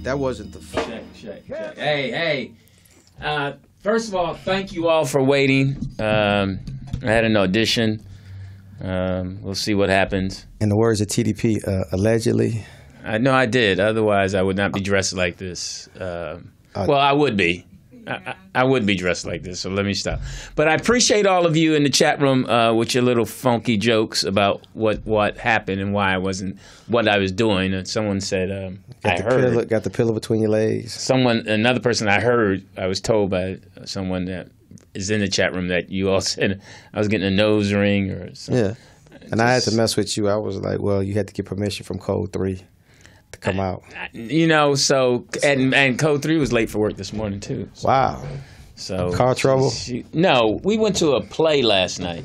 That wasn't the. Check. Hey. First of all, thank you all for waiting. I had an audition. We'll see what happens. In the words of TDP, allegedly. No, I did. Otherwise, I would not be dressed like this. Well, I would be. I would be dressed like this, so let me stop. But I appreciate all of you in the chat room with your little funky jokes about what happened and why I wasn't what I was doing. And someone said, got the pillow between your legs. Another person I was told by someone that is in the chat room that you all said I was getting a nose ring or something. Yeah, and I had to mess with you. I was like, well, you had to get permission from Code 3. To come out, and Code 3 was late for work this morning too. So. Wow. So car trouble? No, we went to a play last night.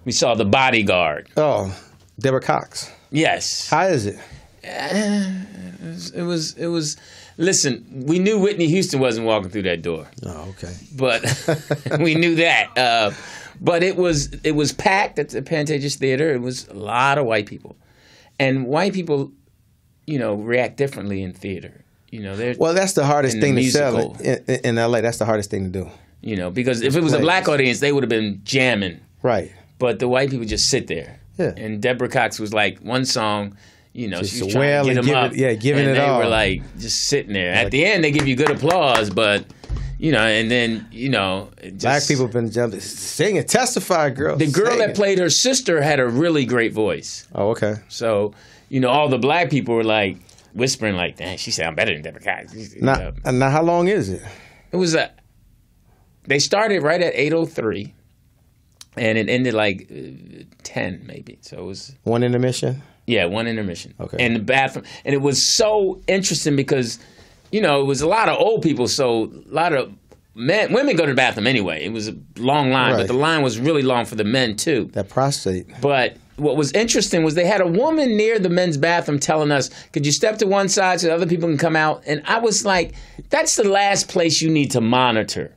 We saw The Bodyguard. Oh, Deborah Cox. Yes. How is it? It was. Listen, we knew Whitney Houston wasn't walking through that door. Oh, okay. But we knew that. But it was packed at the Pantages Theater. It was a lot of white people, and white people. React differently in theater. Well, that's the hardest thing to sell in LA. That's the hardest thing to do. Because if it was a black audience, they would have been jamming. Right. But the white people just sit there. Yeah. And Deborah Cox was like, one song, she was just trying to get them up. Giving it all. And they were like, just sitting there. At the end, they give you good applause, but, and then, black people have been jumping, singing, testify, girl. The girl that played her sister had a really great voice. Oh, okay. So... all the black people were like whispering, like, "Dang, she sound better than Deborah Cox." Now, how long is it? It was they started right at 8:03, and it ended like 10 maybe. So it was one intermission. Yeah, one intermission. Okay. And the bathroom, and it was so interesting because, it was a lot of old people, so a lot of women go to the bathroom anyway. It was a long line, but the line was really long for the men too. That prostate. But what was interesting was they had a woman near the men's bathroom telling us, could you step to one side so other people can come out? And I was like, that's the last place you need to monitor.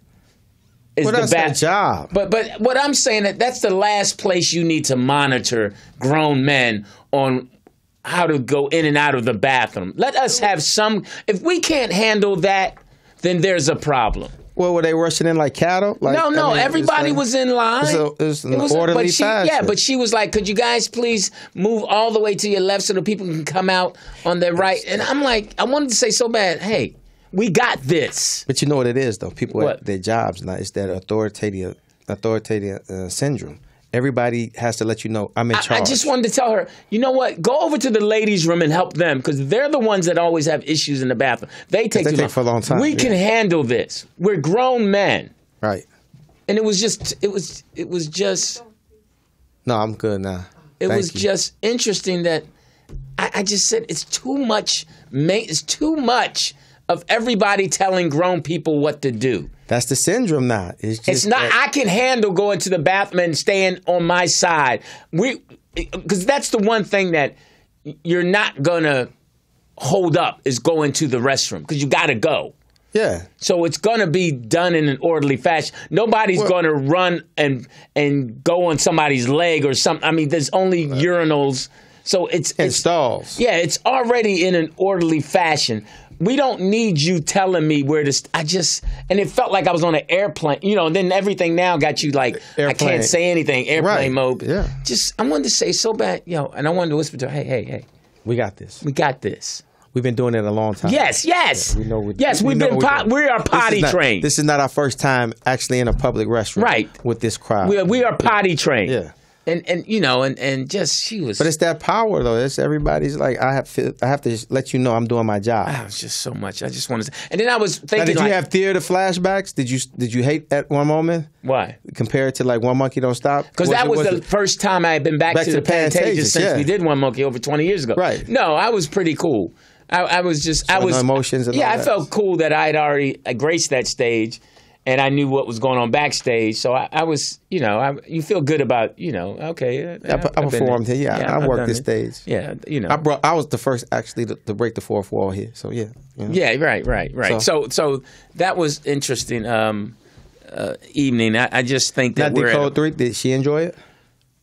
That's their job. But what I'm saying, that's the last place you need to monitor grown men on how to go in and out of the bathroom. Let us have if we can't handle that, then there's a problem. Well, were they rushing in like cattle? No, everybody was in line. It was an orderly fashion. Yeah, but she was like, could you guys please move all the way to your left so the people can come out on their right? And I'm like, I wanted to say so bad, hey, we got this. But you know what it is, though? People at their jobs now, it's that authoritative syndrome. Everybody has to let you know, I'm in charge. I just wanted to tell her, you know what? Go over to the ladies' room and help them because they're the ones that always have issues in the bathroom. They take for a long time. We can handle this. We're grown men. Right. And it was just. No, I'm good now. It was just interesting that I just said it's too much. It's too much of everybody telling grown people what to do. That's the syndrome now. It's not. I can handle going to the bathroom and staying on my side. Because that's the one thing that you're not gonna hold up is going to the restroom because you got to go. Yeah. So it's gonna be done in an orderly fashion. Nobody's gonna run and go on somebody's leg or something. I mean, there's only urinals. So it's stalls. Yeah, it's already in an orderly fashion. We don't need you telling me where to. And it felt like I was on an airplane, and then everything now got you like, airplane. I can't say anything, airplane mode. Yeah. I wanted to say so bad, and I wanted to whisper to her, hey. We got this. We got this. We've been doing it a long time. Yes. Yeah, we know. We are potty trained. This is not our first time actually in a public restroom. Right. With this crowd. We are potty trained. Yeah. And just she was. But it's that power though. It's everybody's like I have to let you know I'm doing my job. It was just so much. I just wanted to. And then I was thinking. Now, did you have theater flashbacks? Did you hate at one moment? Why? Compared to like One Monkey Don't Stop? Because that was the first time I had been back to the Pantages since we did One Monkey over 20 years ago. Right. No, I was pretty cool. I was emotions. And all that. I felt cool that I'd already graced that stage. And I knew what was going on backstage, so I was, you feel good about, okay. I performed here, I worked this stage. Yeah, I was the first actually to break the fourth wall here, so yeah. Yeah, right. So that was interesting evening. I just think that we're Code 3, did she enjoy it?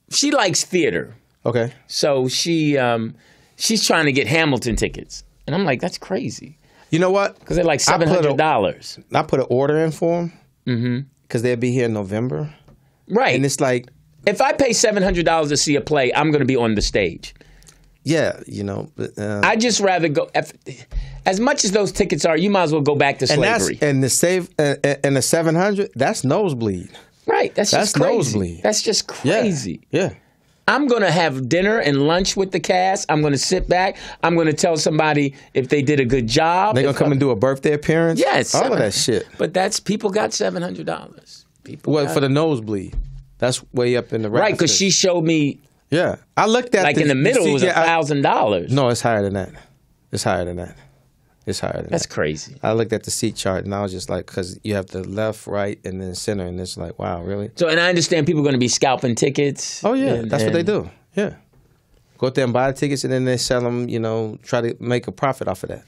She likes theater. Okay. So she's trying to get Hamilton tickets, and I'm like, that's crazy. You know what? Because they're like $700. I put an order in for them because they'll be here in November. Right. And it's like, if I pay $700 to see a play, I'm going to be on the stage. Yeah, you know. But, I just rather go. As much as those tickets are, you might as well go back to slavery. And the $700, that's nosebleed. Right. That's just crazy. Nosebleed. That's just crazy. Yeah. I'm going to have dinner and lunch with the cast. I'm going to sit back. I'm going to tell somebody if they did a good job. They're going to come and do a birthday appearance? Yes. All of that shit. But people got $700. For the nosebleed. That's way up in the rafters. Right, because she showed me. Yeah. I looked at in the middle, it was $1,000. No, it's higher than that. It's higher than that. That's crazy. I looked at the seat chart and I was just like, because you have the left, right, and then center, and it's like, wow, really? So, and I understand people are going to be scalping tickets. Oh, yeah. That's what they do. Yeah. Go out there and buy the tickets, and then they sell them, you know, try to make a profit off of that.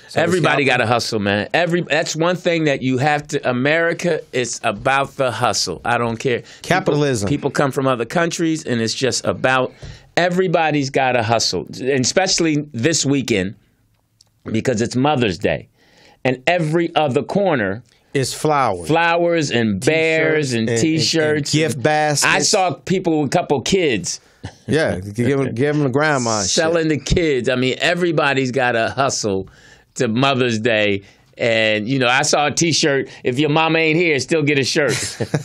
So everybody got to hustle, man. That's one thing that you have to. America is about the hustle. I don't care. Capitalism. People come from other countries, and it's just about everybody's got to hustle, and especially this weekend because it's Mother's Day, and every other corner is flowers and bears and T-shirts, and gift baskets. I saw people with a couple kids. Yeah, give them the grandma selling shit. the kids. I mean, everybody's got to hustle to Mother's Day. And, you know, I saw a T-shirt, if your mama ain't here, still get a shirt.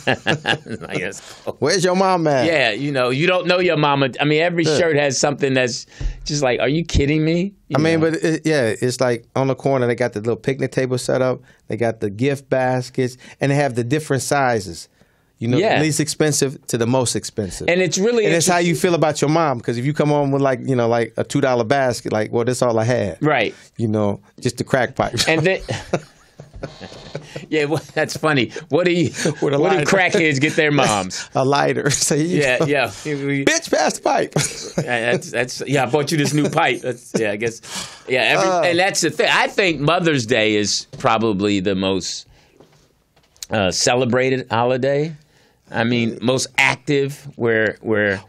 I guess. Where's your mom at? Yeah, you know, you don't know your mama. I mean, every shirt has something that's just like, are you kidding me? But it's like on the corner, they got the little picnic table set up. They got the gift baskets, and they have the different sizes. You know, the least expensive to the most expensive. And it's really it's how you feel about your mom. Because if you come home with like a $2 basket, like, well, that's all I had. Right. You know, just the crack pipe. And then, that's funny. What do crackheads get their moms? A lighter. So yeah. Bitch, pass the pipe. I bought you this new pipe. I guess. Yeah. And that's the thing. I think Mother's Day is probably the most celebrated holiday. I mean, most active, where to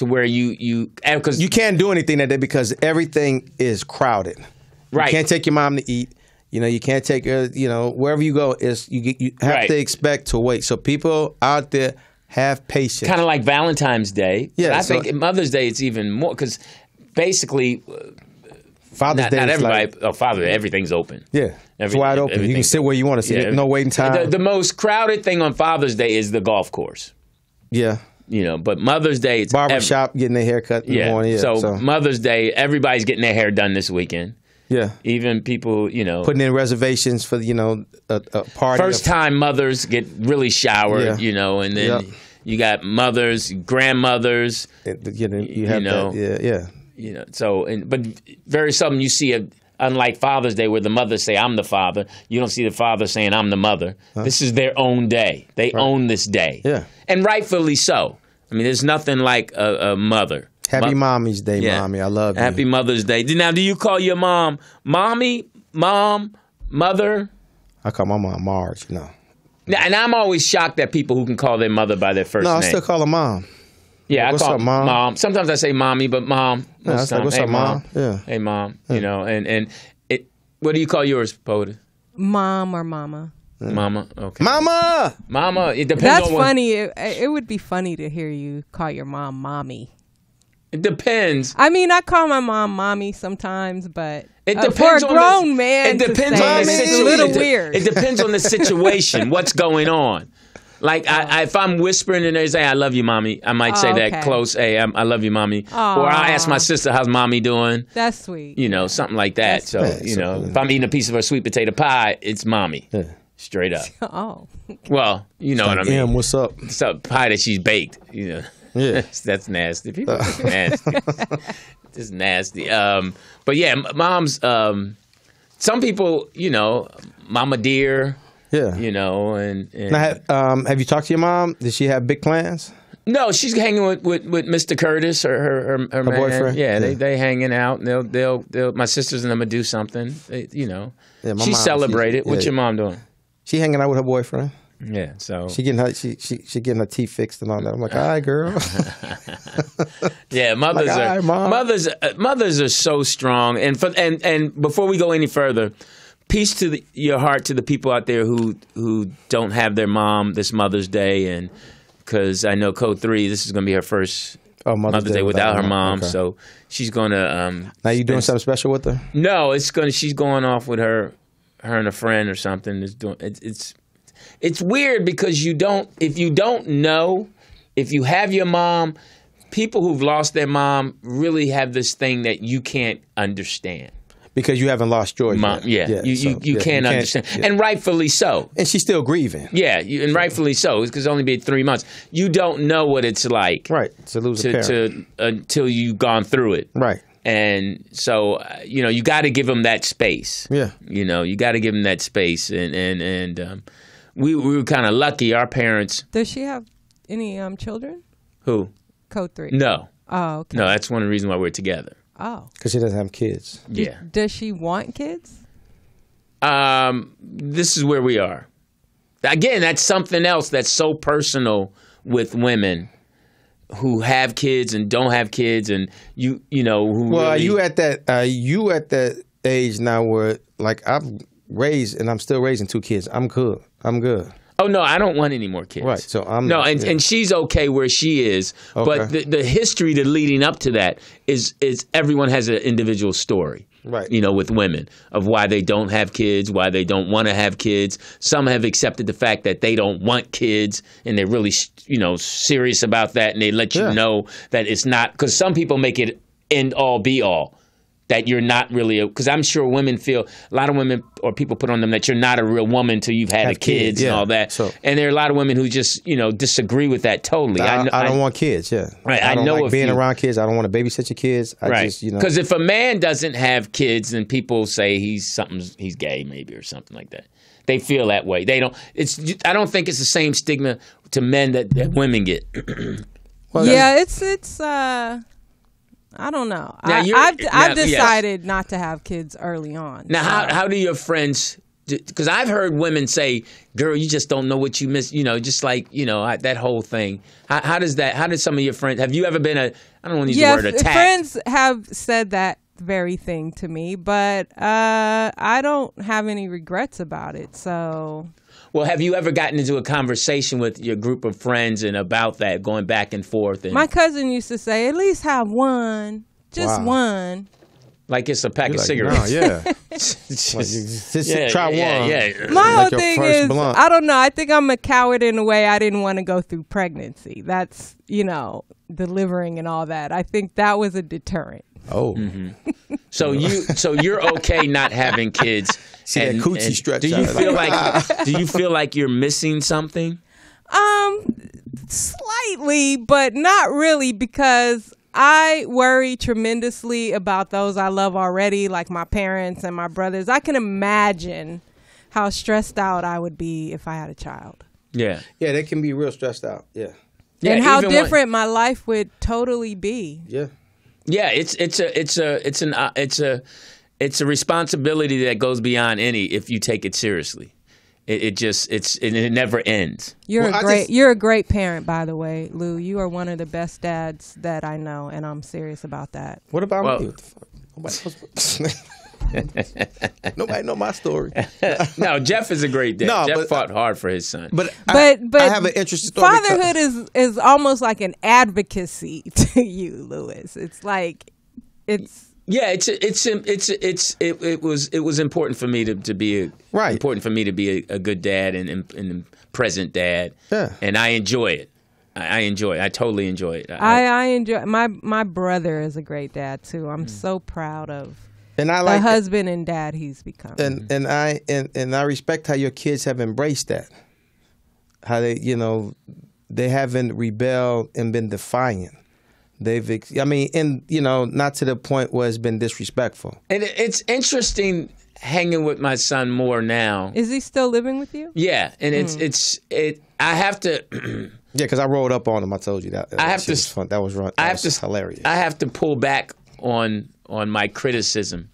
where you because you can't do anything that day because everything is crowded. Right, you can't take your mom to eat. You know, you can't take her. You know, wherever you go, you have to expect to wait. So people out there have patience. Kind of like Valentine's Day. Yeah, but I think Mother's Day it's even more because basically. Father's Day. Not everybody. Father's Day, everything's open. Yeah, it's wide open. You can sit where you want to sit. Yeah. No waiting time. The most crowded thing on Father's Day is the golf course. Yeah. You know, but Mother's Day, it's barbershop getting their hair cut in the morning. Yeah, so Mother's Day, everybody's getting their hair done this weekend. Yeah. Even people, you know. Putting in reservations for, a party. First time mothers get really showered, you know, and then you got mothers, grandmothers. You have that. Yeah. You know, but very seldom you see unlike Father's Day where the mothers say, I'm the father, you don't see the father saying, I'm the mother. Huh? This is their own day. They own this day. Yeah. And rightfully so. I mean, there's nothing like a mother. Happy Mommy's Day, Mommy. I love you. Happy Mother's Day. Now, do you call your mom Mommy, Mom, Mother? I call my mom Marge, no. Now, and I'm always shocked at people who can call their mother by their first name. No, I still call her Mom. Yeah, I call her Mom. Sometimes I say Mommy, but Mom. What's up, Mom? Yeah. Hey, Mom. You know, and what do you call yours, Poeta? Mom or Mama. Mama. Okay. Mama. It depends. That's funny. It would be funny to hear you call your mom Mommy. It depends. I mean, I call my mom Mommy sometimes, but it depends for a grown man. It depends on the situation. It's a little weird. It depends on the situation. What's going on? Like, if I'm whispering and they say, I love you, Mommy, I might say that close, hey, I love you, Mommy. Or I ask my sister, how's Mommy doing? That's sweet. You know, something like that. So, if I'm eating a piece of her sweet potato pie, it's Mommy. Yeah. Straight up. Oh. Well, you know what I mean. What's up? It's a pie that she's baked, you know. Yeah. That's nasty. People are just nasty. Just nasty. But yeah, moms, some people, you know, Mama Dear. Yeah. You know, and now, have you talked to your mom? Did she have big plans? No, she's hanging with Mr. Curtis, her man. boyfriend. Yeah, they hanging out. And they'll my sisters and them will do something. You know, yeah, she celebrated. What's your mom doing? She hanging out with her boyfriend. Yeah, so she getting her teeth fixed and all that. I'm like, all right, girl. Yeah, mothers like, are right, Mom. mothers are so strong. And before we go any further, peace to your heart to the people out there who don't have their mom this Mother's Day, and because I know Code 3, this is going to be her first Mother's Day without her mom, okay. So she's going to. Now you doing something special with her? No, she's going off with her and a friend or something. It's weird because if you don't know, if you have your mom, people who've lost their mom really have this thing that you can't understand. Because you haven't lost George Mom, yet. Yeah, you can't understand. Yeah. And rightfully so. And she's still grieving. Yeah, and rightfully so. It's because it's only been 3 months. You don't know what it's like. Right, to lose a parent. Until you've gone through it. Right. And so, you got to give them that space. Yeah. You got to give them that space. And we were kind of lucky. Our parents. Does she have any children? Who? Code 3. No. Oh, okay. No, that's one of the reasons why we're together. Oh. Because she doesn't have kids. Yeah. Does she want kids? This is where we are. Again, that's something else that's so personal with women who have kids and don't have kids, and who. Well, really... you at that age now where like I've raised and I'm still raising 2 kids. I'm good. Oh no, I don't want any more kids. Right, so I'm and she's okay where she is, okay. But the history to leading up to that is everyone has an individual story. Right. With women of why they don't have kids, why they don't want to have kids. Some have accepted the fact that they don't want kids, and they're really serious about that, and they let you know that it's not, because some people make it end all be all. That you're not really, because I'm sure women feel, a lot of women or people put on them that you're not a real woman until you've had kids and all that. So, and there are a lot of women who just, disagree with that totally. I don't want kids, Right, I don't like being around kids. I don't want to babysit your kids. Because if a man doesn't have kids, then people say he's gay maybe or something like that. They feel that way. They don't. I don't think it's the same stigma to men that women get. It's I don't know. I've decided not to have kids early on. Now, how do your friends? Because I've heard women say, "Girl, you just don't know what you miss." Just like that whole thing. How does that? How did some of your friends? Have you ever been I don't want to use the word attacked. Friends have said that very thing to me, but I don't have any regrets about it. So. Well, have you ever gotten into a conversation with your group of friends and about that, going back and forth? My cousin used to say, at least have one. Just one. Like it's a pack of cigarettes. No, try one. Yeah. My whole thing is, blunt. I don't know. I think I'm a coward in a way. I didn't want to go through pregnancy. That's, delivering and all that. I think that was a deterrent. Oh. Mm-hmm. So you're okay not having kids. See that coochie stretch. Do you feel like you're missing something? Slightly, but not really, because I worry tremendously about those I love already, like my parents and my brothers. I can imagine how stressed out I would be if I had a child. Yeah. Yeah, they can be real stressed out. Yeah. And how different my life would totally be. Yeah. Yeah, it's a responsibility that goes beyond any if you take it seriously. It never ends. You're a great parent, by the way, Lou. You are one of the best dads that I know, and I'm serious about that. What about me? Nobody know my story. No, Jeff is a great dad. Jeff fought hard for his son. But I have an interesting story. Fatherhood is almost like an advocacy to you, Louis. It's like yeah, it was important for me to be important for me to be a good dad and present dad. Yeah. And I enjoy it. I enjoy it. I totally enjoy it. I enjoy my brother is a great dad too. I'm so proud of and I like the husband and dad he's become. And I respect how your kids have embraced that. How they haven't rebelled and been defiant. Not to the point where it's been disrespectful. And it's interesting hanging with my son more now. Is he still living with you? Yeah, and I have to. Yeah, because I rolled up on him. I told you that. That was fun. That was hilarious. I have to pull back on my criticism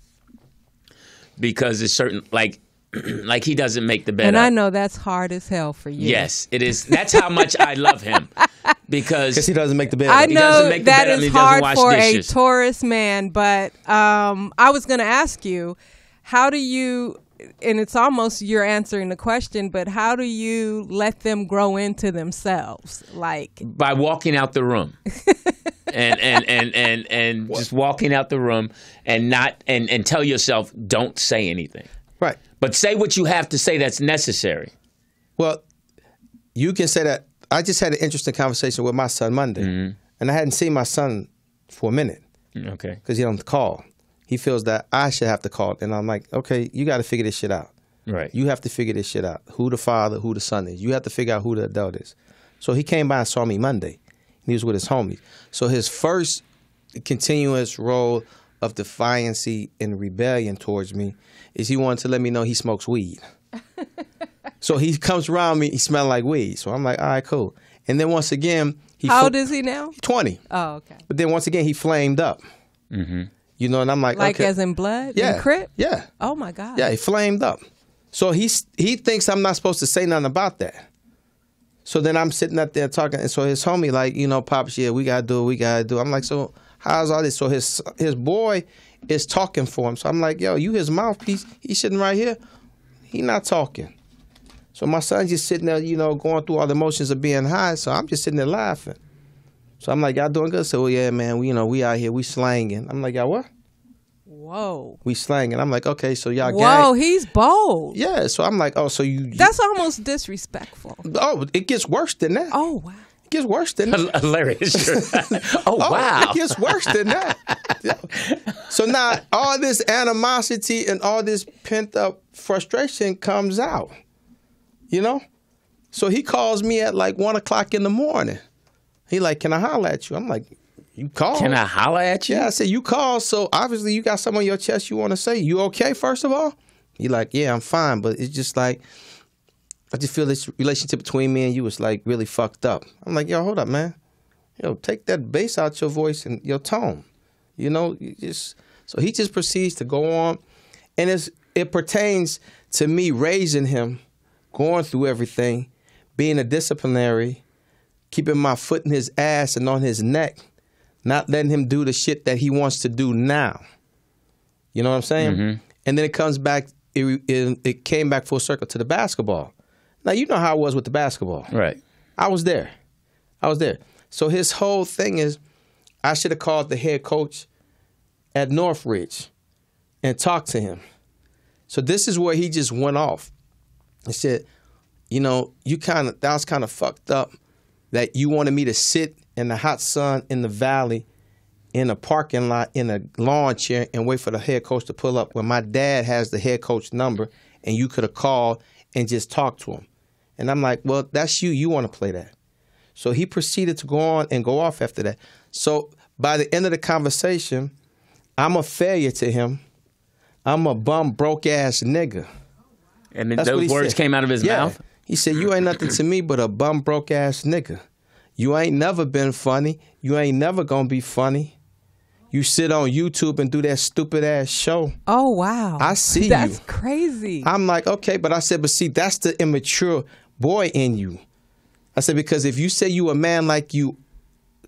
because it's certain, like like he doesn't make the bed And up. I know that's hard as hell for you. Yes, it is. That's how much I love him. Because he doesn't make the bed. I up. know make the that bed up and is he doesn't hard wash for dishes. a Taurus man, but I was going to ask you, how do you, and it's almost you're answering the question, but how do you let them grow into themselves? Like by walking out the room. and just walking out the room and not and tell yourself, don't say anything. Right. But say what you have to say that's necessary. Well, you can say that. I just had an interesting conversation with my son Monday, and I hadn't seen my son for a minute. Okay. Because he don't call. He feels that I should have to call. And I'm like, okay, you got to figure this shit out. Right. You have to figure this shit out. Who the father, who the son is. You have to figure out who the adult is. So he came by and saw me Monday. He was with his homies. So his first continuous role of defiancy and rebellion towards me is he wanted to let me know he smokes weed. So he comes around me, he smells like weed. So I'm like, all right, cool. And then once again, how old is he now? 20. Oh, okay. But then once again, he flamed up. Mm-hmm. You know, and I'm like, Like okay. as in blood? Yeah. In Crip? Yeah. Oh, my God. Yeah, he flamed up. So he thinks I'm not supposed to say nothing about that. So then I'm sitting up there talking, and so his homie like, you know, Pops, yeah, we gotta do what we gotta do. I'm like, so how's all this? So his boy is talking for him. So I'm like, yo, you his mouthpiece. He's sitting right here. He not talking. So my son's just sitting there, you know, going through all the emotions of being high. So I'm just sitting there laughing. So I'm like, y'all doing good? So, well, yeah, man, we out here, we slanging. I'm like, y'all what? Whoa. We slanging. I'm like, okay, so y'all Whoa, gang. he's bold. Yeah, so I'm like, oh, so you. That's almost disrespectful. Oh, it gets worse than that. Oh, wow. It gets worse than that. Hilarious. Oh, wow. It gets worse than that. So now all this animosity and all this pent up frustration comes out. You know? So he calls me at like 1 o'clock in the morning. He like, can I holler at you? I'm like, you call. Can I holler at you? Yeah, I said, you call, so obviously you got something on your chest you want to say. You okay, first of all? He like, yeah, I'm fine, but it's just like, I just feel this relationship between me and you is like really fucked up. I'm like, yo, hold up, man. Yo, take that bass out your voice and your tone. You know, so he just proceeds to go on. And it pertains to me raising him, going through everything, being a disciplinary, keeping my foot in his ass and on his neck, not letting him do the shit that he wants to do now. You know what I'm saying? Mm-hmm. And then it comes back, it came back full circle to the basketball. Now, you know how I was with the basketball. Right. I was there. So his whole thing is, I should have called the head coach at Northridge and talked to him. So this is where he just went off and said, you know, that was kind of fucked up that you wanted me to sit in the hot sun in the valley in a parking lot in a lawn chair and wait for the head coach to pull up when my dad has the head coach number and you could have called and just talked to him. And I'm like, well, that's you. You want to play that. So he proceeded to go on and go off after that. So by the end of the conversation, I'm a failure to him. I'm a bum, broke-ass nigga. And then those words came out of his mouth? He said, you ain't nothing to me but a bum, broke-ass nigga. You ain't never been funny. You ain't never gonna be funny. You sit on YouTube and do that stupid-ass show. Oh, wow. I see That's you. crazy. I'm like, okay, but I said, but see, that's the immature boy in you. I said, because if you say you a man like you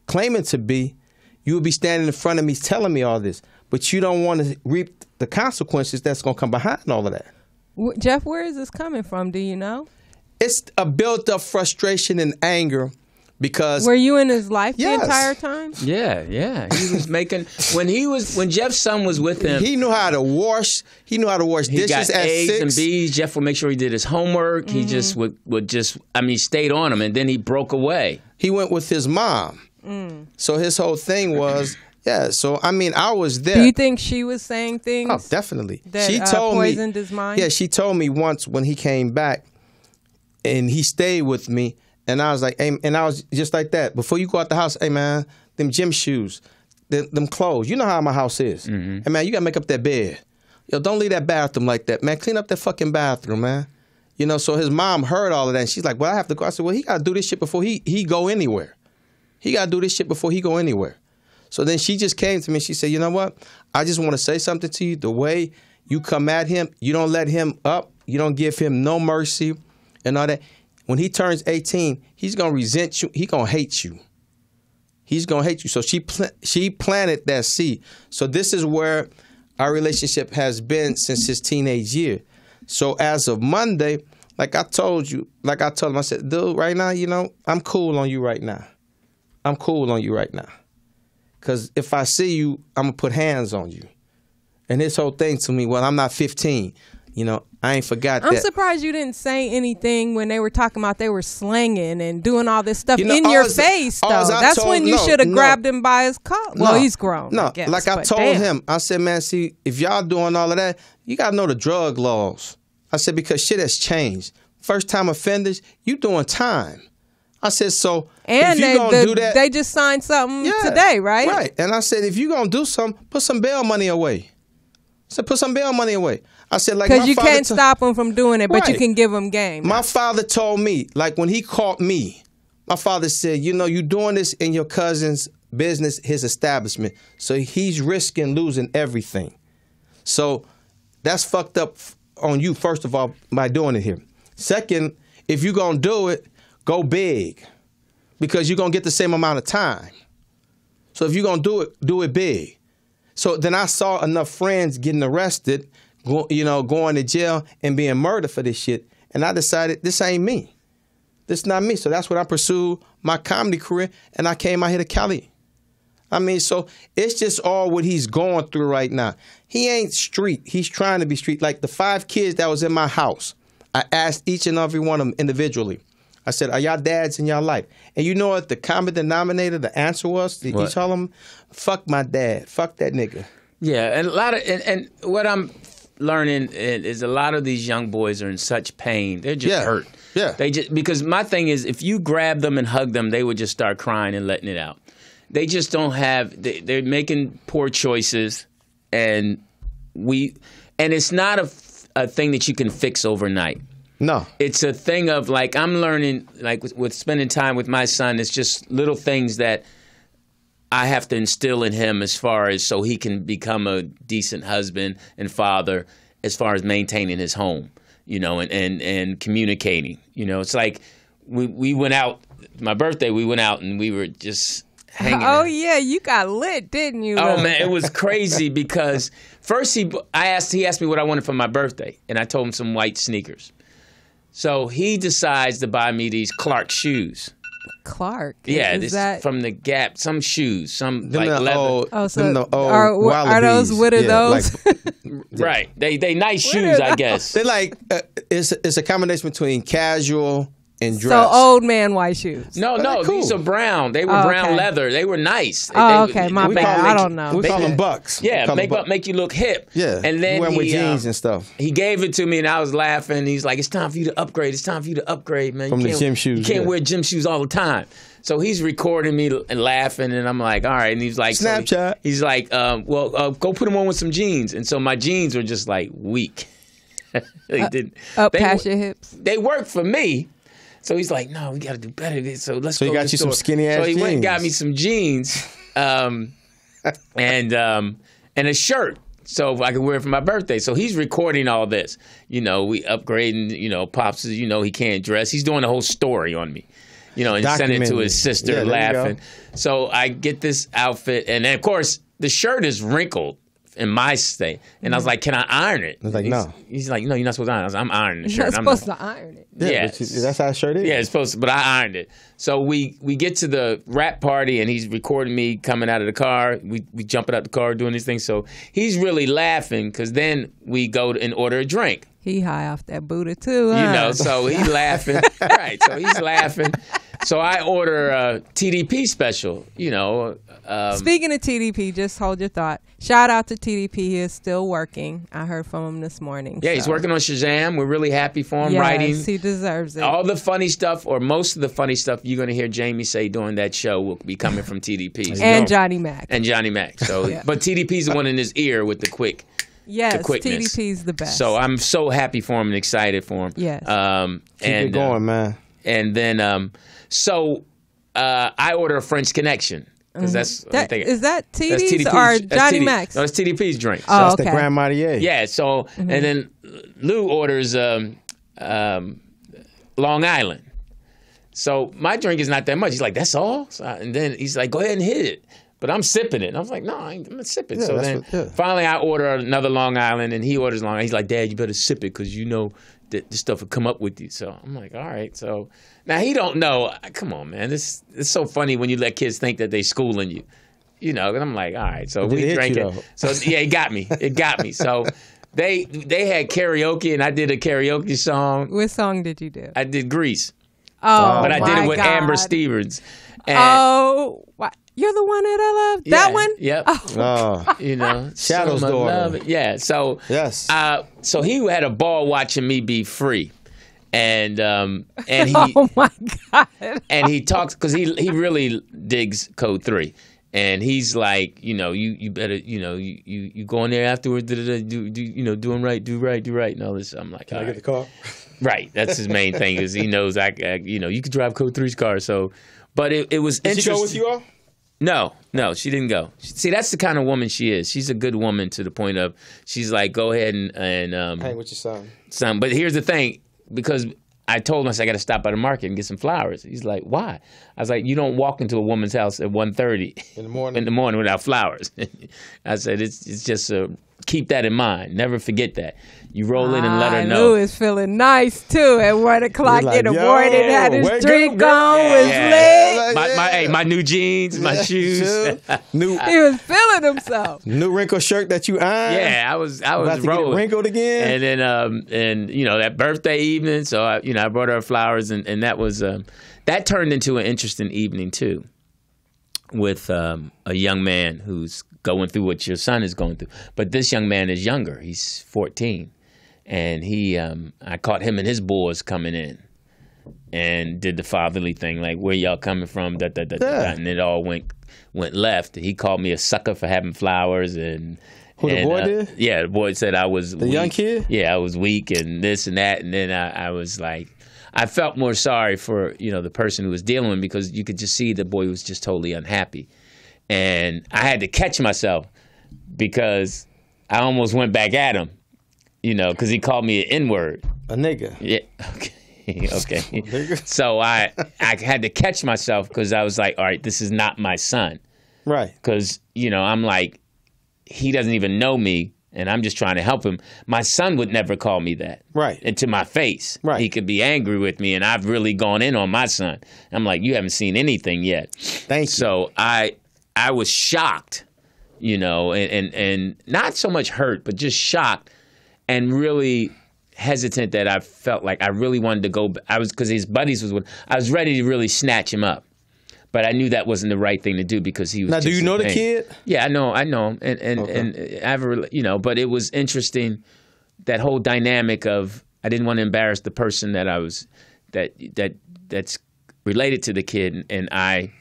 claiming to be, you would be standing in front of me telling me all this. But you don't want to reap the consequences that's going to come behind all of that. Jeff, where is this coming from? Do you know? It's a built-up frustration and anger because... Were you in his life Yes. the entire time? Yeah. He was making... When Jeff's son was with him... He knew how to wash. He knew how to wash dishes got at A's 6. and B's. Jeff would make sure he did his homework. Mm-hmm. He just would just... I mean, he stayed on him, and then he broke away. He went with his mom. So his whole thing was... Yeah, so, I mean, I was there. Do you think she was saying things? Oh, definitely. That She told poisoned me, his mind? Yeah, she told me once when he came back and he stayed with me, and I was like, hey, and I was just like that. Before you go out the house, hey, man, them gym shoes, them clothes. You know how my house is. Mm-hmm. Hey, man, you got to make up that bed. Yo, don't leave that bathroom like that, man. Clean up that fucking bathroom, man. You know, so his mom heard all of that, and she's like, well, I have to go. I said, well, he got to do this shit before he go anywhere. He got to do this shit before he go anywhere. So then she just came to me. She said, you know what? I just want to say something to you. The way you come at him, you don't let him up. You don't give him no mercy and all that. When he turns 18, he's going to resent you. He's going to hate you. He's going to hate you. So she planted that seed. So this is where our relationship has been since his teenage year. So as of Monday, like I told him, I said, dude, right now, you know, I'm cool on you right now. I'm cool on you right now. Because if I see you, I'm going to put hands on you. And his whole thing to me, well, I'm not 15. You know, I ain't forgot that. I'm surprised you didn't say anything when they were talking about they were slanging and doing all this stuff in your face, though. That's when you should have grabbed him by his collar. Well, he's grown. No, I guess, like I told him, I said, man, see, if y'all doing all of that, you got to know the drug laws. I said, because shit has changed. First time offenders, you doing time. I said, so and if you going to do that. They just signed something today, right? Right. And I said, if you going to do something, put some bail money away. I said, put some bail money away. I said, like, because you can't stop him from doing it, but you can give him game. My father told me, like, when he caught me, my father said, you know, you doing this in your cousin's business, his establishment. So he's risking losing everything. So that's fucked up on you, first of all, by doing it here. Second, if you're going to do it, go big, because you're going to get the same amount of time. So if you're going to do it big. So then I saw enough friends getting arrested, going to jail and being murdered for this shit. And I decided this ain't me. This is not me. So that's when I pursued my comedy career, and I came out here to Cali. I mean, so it's just all what he's going through right now. He ain't street. He's trying to be street. Like the 5 kids that was in my house, I asked each and every one of them individually. I said, are y'all dads in y'all life? And you know what the common denominator, the answer was? Each of them, fuck my dad. Fuck that nigga. Yeah, and and what I'm learning is a lot of these young boys are in such pain. They're just hurt. Yeah. Because my thing is, if you grab them and hug them, they would just start crying and letting it out. They just don't have. They're making poor choices, and it's not a thing that you can fix overnight. No. It's a thing of, like, I'm learning, like, with spending time with my son, it's just little things that I have to instill in him as far as so he can become a decent husband and father as far as maintaining his home, and communicating. It's like we went out, my birthday, we went out and we were just hanging. Oh, yeah, you got lit, didn't you? Oh, man, it was crazy because first he asked me what I wanted for my birthday, and I told him some white sneakers. So he decides to buy me these Clark shoes. Clark? Yeah, this is from the Gap. Some shoes, some like leather. Are those? What are those? Right, they nice shoes, I guess. They're like it's a combination between casual and dress. So old man white shoes. No, cool. These are brown. They were brown leather. They were nice. Okay, my bad. I don't know. We call them bucks. Yeah, make you look hip. Yeah, and then you wear with jeans and stuff. He gave it to me, and I was laughing. He's like, "It's time for you to upgrade. It's time for you to upgrade, man. From the gym shoes. You can't wear gym shoes all the time." So he's recording me and laughing, and I'm like, "All right." And he's like, Snapchat. He's like, "Well, go put them on with some jeans." And so my jeans were just like weak. Past your hips. They worked for me. So he's like, no, we got to do better. So let's go. So he got you some skinny ass jeans. So he went and got me some jeans and a shirt so I could wear it for my birthday. So he's recording all this. We upgrading, Pops, he can't dress. He's doing a whole story on me, and sending it to his sister laughing. So I get this outfit. And then, of course, the shirt is wrinkled in my state. And I was like, can I iron it? I was like, no. He's like, no, you're not supposed to iron it. I was like, I'm ironing the shirt. You're not supposed to iron it. Yeah, that's how a shirt is. Yeah, it's supposed to, but I ironed it. So we get to the rap party, and he's recording me coming out of the car. We jumping out the car doing these things. So he's really laughing because then we go and order a drink. He high off that Buddha too, huh? So he's laughing. Right, so he's laughing. So I order a TDP special, Speaking of TDP, just hold your thought. Shout out to TDP. He is still working. I heard from him this morning. Yeah, he's working on Shazam. We're really happy for him. Yes, writing. He deserves it. All the funny stuff, or most of the funny stuff you're going to hear Jamie say during that show will be coming from TDP. And Johnny Mac. So, But TDP's the one in his ear with the quick. Yes, the quickness. TDP's the best. So I'm so happy for him and excited for him. Yes. Keep it going, man. And then, I order a French Connection. because that's is that that's TD's or Johnny Mac's? No, it's TDP's drink. Oh, That's okay. the Grand Marnier. Yeah. So and then Lou orders Long Island. So my drink is not that much. He's like, that's all? And then he's like, go ahead and hit it. But I'm sipping it. And I was like, no, I'm not sipping. Yeah, so then finally I order another Long Island, and he orders Long Island. He's like, Dad, you better sip it because you know that this stuff will come up with you. So I'm like, all right. So now he don't know. Come on, man. It's so funny when you let kids think that they schooling you. You know, and I'm like, all right. So we drank it. So yeah, it got me. It got me. So they had karaoke, and I did a karaoke song. What song did you do? I did Grease. Oh, but I did it with God. Amber Stevens. And You're the one that I love. That one? Yep. Oh. You know, Shadow's daughter. Yeah. So yes. So he had a ball watching me be free, and he. Oh my God. And he talks because he really digs Code 3. And he's like, you know, you better, you know, you go in there afterwards, do you know, do right, and all this. I'm like, can I get the car? Right, that's his main thing is he knows I you know, you could drive Code 3's car. So, but it was Did interesting. she go with you all? No, she didn't go. See, that's the kind of woman she is. She's a good woman to the point of she's like, go ahead and hang with your son. But here's the thing, because I told him, I said, I got to stop by the market and get some flowers. He's like, why? I was like, you don't walk into a woman's house at 1:30 in the morning without flowers. I said, it's just keep that in mind. Never forget that. You roll in and let her know. Lou is feeling nice too at 1 o'clock like, in the morning. Had his drink on, was lit. My new jeans, my shoes. New. He was feeling himself. New wrinkled shirt that you ironed. Yeah, I was about to rolling. get it wrinkled again. And then and you know, that birthday evening, so I brought her flowers, and that was that turned into an interesting evening too, with a young man who's going through what your son is going through. But this young man is younger. He's 14. And I caught him and his boys coming in and did the fatherly thing, like, where y'all coming from, and it all went left. He called me a sucker for having flowers. And the boy did? Yeah, the boy said I was weak. Young kid? Yeah, I was weak and this and that. And then I was like, I felt more sorry for, you know, the person who was dealing with him, because you could just see the boy was just totally unhappy. And I had to catch myself because I almost went back at him. You know, because he called me an N-word. A nigga. Yeah. Okay. So I had to catch myself, because I was like, all right, this is not my son. Right. Because, you know, I'm like, he doesn't even know me, and I'm just trying to help him. My son would never call me that. Right. And to my face. Right. He could be angry with me, and I've really gone in on my son. I'm like, you haven't seen anything yet. Thank you. So I was shocked, you know, and not so much hurt, but just shocked. And really hesitant that I felt like I really wanted to go. Because his buddies was with. I was ready to really snatch him up, but I knew that wasn't the right thing to do, because he was. Now, just do you know the kid? Yeah, I know him, and I have a, you know. But it was interesting, that whole dynamic of, I didn't want to embarrass the person that I was, that's related to the kid, and I.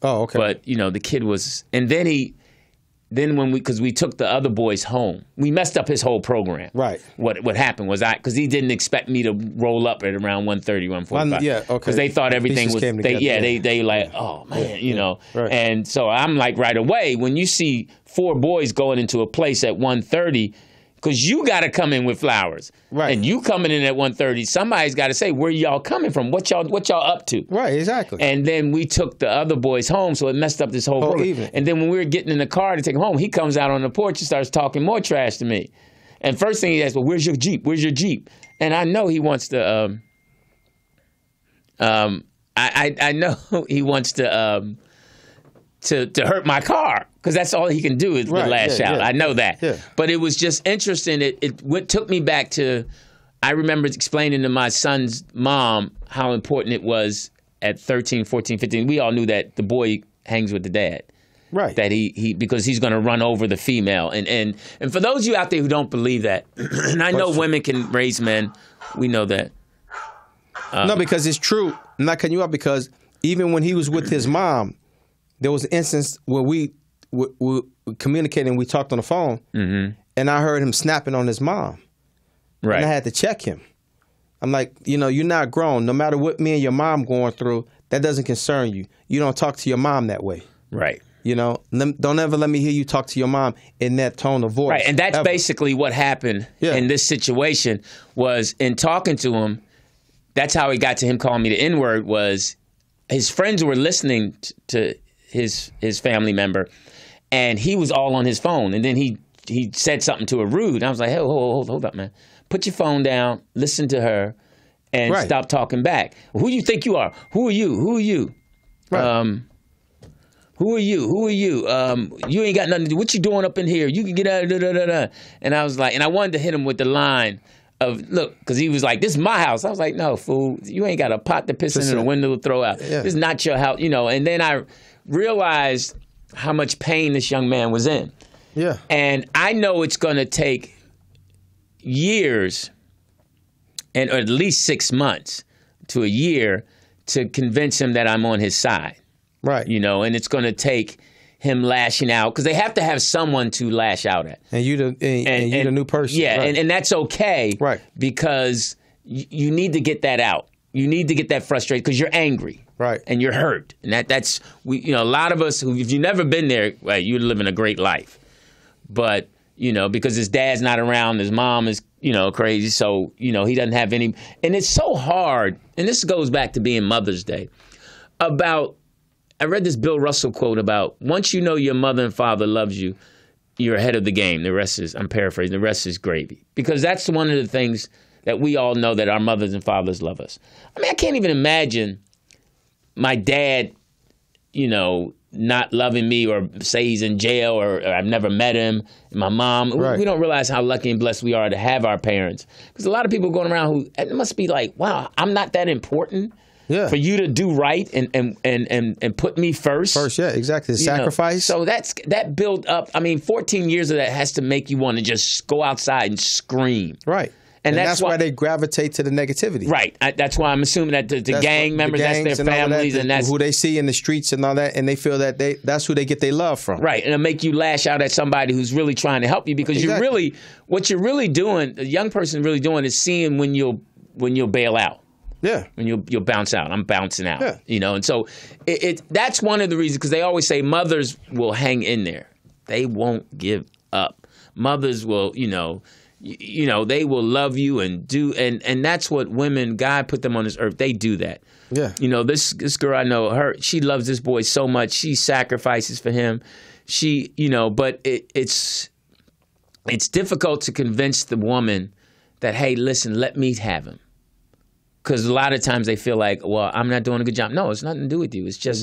Oh, okay. But you know, the kid was, and then when because we took the other boys home, we messed up his whole program. Right. What happened was because he didn't expect me to roll up at around 1:30, 1:45. Yeah, okay. Because they thought everything was. They like, oh man, you know. Right. And so I'm like, right away, when you see 4 boys going into a place at 1:30, because you got to come in with flowers. Right. And you coming in at 1:30, somebody's got to say, where y'all coming from? What y'all up to? Right, exactly. And then we took the other boys home, so it messed up this whole program. evening. And then when we were getting in the car to take him home, he comes out on the porch and starts talking more trash to me. And first thing he asked, well, where's your Jeep? Where's your Jeep? And I know he wants to, I know he wants to hurt my car, because that's all he can do is the lash out. I know that. Yeah. But it was just interesting. What took me back to, I remember explaining to my son's mom how important it was at 13, 14, 15. We all knew that the boy hangs with the dad. Right. That he because he's going to run over the female. And for those of you out there who don't believe that, and I know women can raise men, we know that. No, because it's true. I'm not cutting you up, because even when he was with his mom, there was an instance where we communicated and we talked on the phone, and I heard him snapping on his mom. Right. And I had to check him. I'm like, you know, you're not grown. No matter what me and your mom going through, that doesn't concern you. You don't talk to your mom that way. Right. Don't ever let me hear you talk to your mom in that tone of voice. Right, and that's ever. basically what happened in this situation. Was in talking to him, that's how he got to him calling me the N-word. Was his friends were listening to his family member, and he was all on his phone, and then he said something to her rude. I was like, hey, hold up, man. Put your phone down, listen to her, and stop talking back. Who do you think you are? Who are you? Who are you? Right. Who are you? Who are you? You ain't got nothing to do. What you doing up in here? You can get out of da-da-da-da. And I was like, and I wanted to hit him with the line of, look, because he was like, this is my house. I was like, no, fool, you ain't got a pot to piss in and a window to throw out. Yeah. This is not your house, And then I realized how much pain this young man was in. Yeah. And I know it's going to take years, or at least 6 months to a year, to convince him that I'm on his side. Right. And it's going to take him lashing out, because they have to have someone to lash out at. And you the new person. Yeah, right. and that's okay. Right. Because you need to get that out. You need to get that frustrated, because you're angry. Right. And you're hurt. And that's a lot of us who, if you've never been there, well, you're living a great life. But, because his dad's not around, his mom is, crazy. So, he doesn't have any. And it's so hard. And this goes back to being Mother's Day. I read this Bill Russell quote about, once you know your mother and father loves you, you're ahead of the game. The rest is, I'm paraphrasing, the rest is gravy. Because that's one of the things that we all know, that our mothers and fathers love us. I mean, I can't even imagine my dad, not loving me, or say he's in jail, or I've never met him. And my mom, we don't realize how lucky and blessed we are to have our parents. Because a lot of people going around who, it must be like, wow, I'm not that important. Yeah. For you to do right and put me first. First, yeah, exactly. The sacrifice. So that built up. I mean, 14 years of that has to make you want to just go outside and scream. Right. And that's why they gravitate to the negativity. Right. That's why I'm assuming that the gang members, that's their families, and that's who they see in the streets and all that, and they feel that that's who they get their love from. Right. And it'll make you lash out at somebody who's really trying to help you, because what you're really doing, a young person really doing, is seeing when you'll bail out. Yeah. When you'll bounce out. I'm bouncing out. Yeah. And so that's one of the reasons, because they always say mothers will hang in there. They won't give up. Mothers will, they will love you and that's what women, God put them on this earth. They do that. Yeah. This girl I know, she loves this boy so much. She sacrifices for him. She, but it's difficult to convince the woman that, hey, listen, let me have him. Because a lot of times they feel like, well, I'm not doing a good job. No, it's nothing to do with you. It's just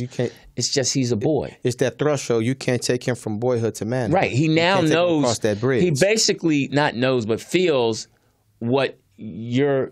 he's a boy. It's that threshold. You can't take him from boyhood to manhood. Right. He now knows. Cross that bridge. He basically not knows, but feels what you're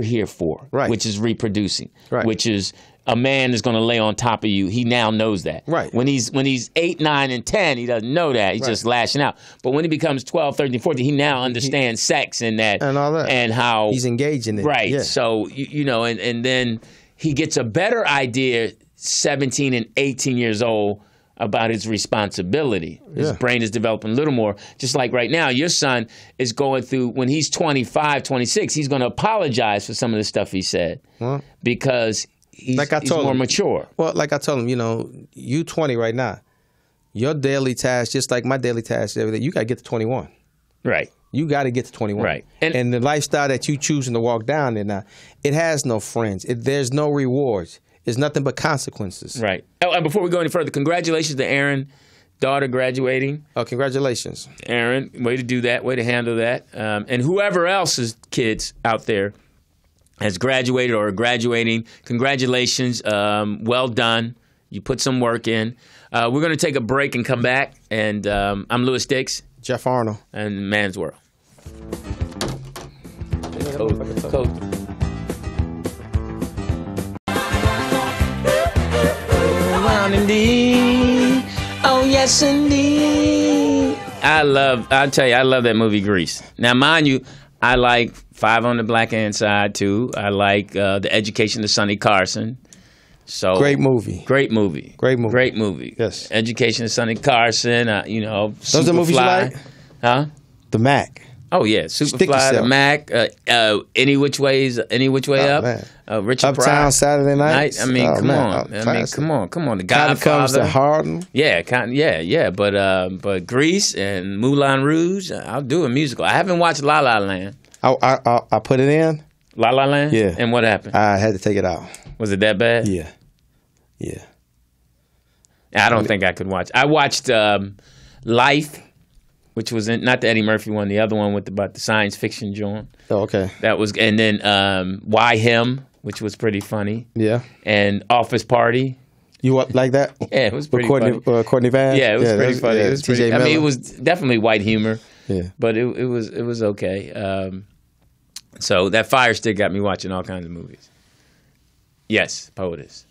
here for. Right. Which is reproducing. Right. Which is a man is going to lay on top of you. He now knows that. Right. When he's 8, 9, and 10, he doesn't know that. He's just lashing out. But when he becomes 12, 13, 14, he now understands sex and that. And all that. And how. He's engaged in it. Right. Yeah. So, and then he gets a better idea 17 and 18 years old about his responsibility. His brain is developing a little more. Just like right now, your son is going through, when he's 25, 26, he's going to apologize for some of the stuff he said. Because he's more mature. Well, like I told him, you 20 right now. Your daily task, just like my daily task every day, you got to get to 21. Right. You got to get to 21. Right. And the lifestyle that you choosing to walk down there now, it has no friends. There's no rewards. It's nothing but consequences. Right. Oh, and before we go any further, congratulations to Aaron, daughter graduating. Oh, congratulations. Aaron, way to do that, way to handle that. And whoever else's kids out there has graduated or are graduating, congratulations. Well done. You put some work in. We're going to take a break and come back. And I'm Louis Dix. Jeff Arnold. And Man's World. Code. Indeed. Oh, yes, indeed. I love that movie Grease. Now, mind you, I like 5 on the Black Hand Side, too. I like The Education of Sonny Carson. So Great movie. Yes. Education of Sonny Carson, Those are movies you like? Huh? The Mac. Oh yeah, Superfly, the Mac, any which way up, Richard Uptown Pryor, Saturday Night. I mean, come on. Come on. The Godfather comes to Harlem. Yeah, but Grease and Moulin Rouge, I'll do a musical. I haven't watched La La Land. I put it in. La La Land. Yeah. And what happened? I had to take it out. Was it that bad? Yeah. I don't think I could watch. I watched Life, which was not the Eddie Murphy one, the other one about the science fiction joint. Oh, okay. That was, and then Why Him, which was pretty funny. Yeah. And Office Party. You like that? Yeah, it was pretty funny. Courtney Vance? Yeah, it was pretty funny. Yeah, it was pretty, I mean, it was definitely white humor. Yeah. But it was okay. So that Fire Stick got me watching all kinds of movies. Yes, POTUS.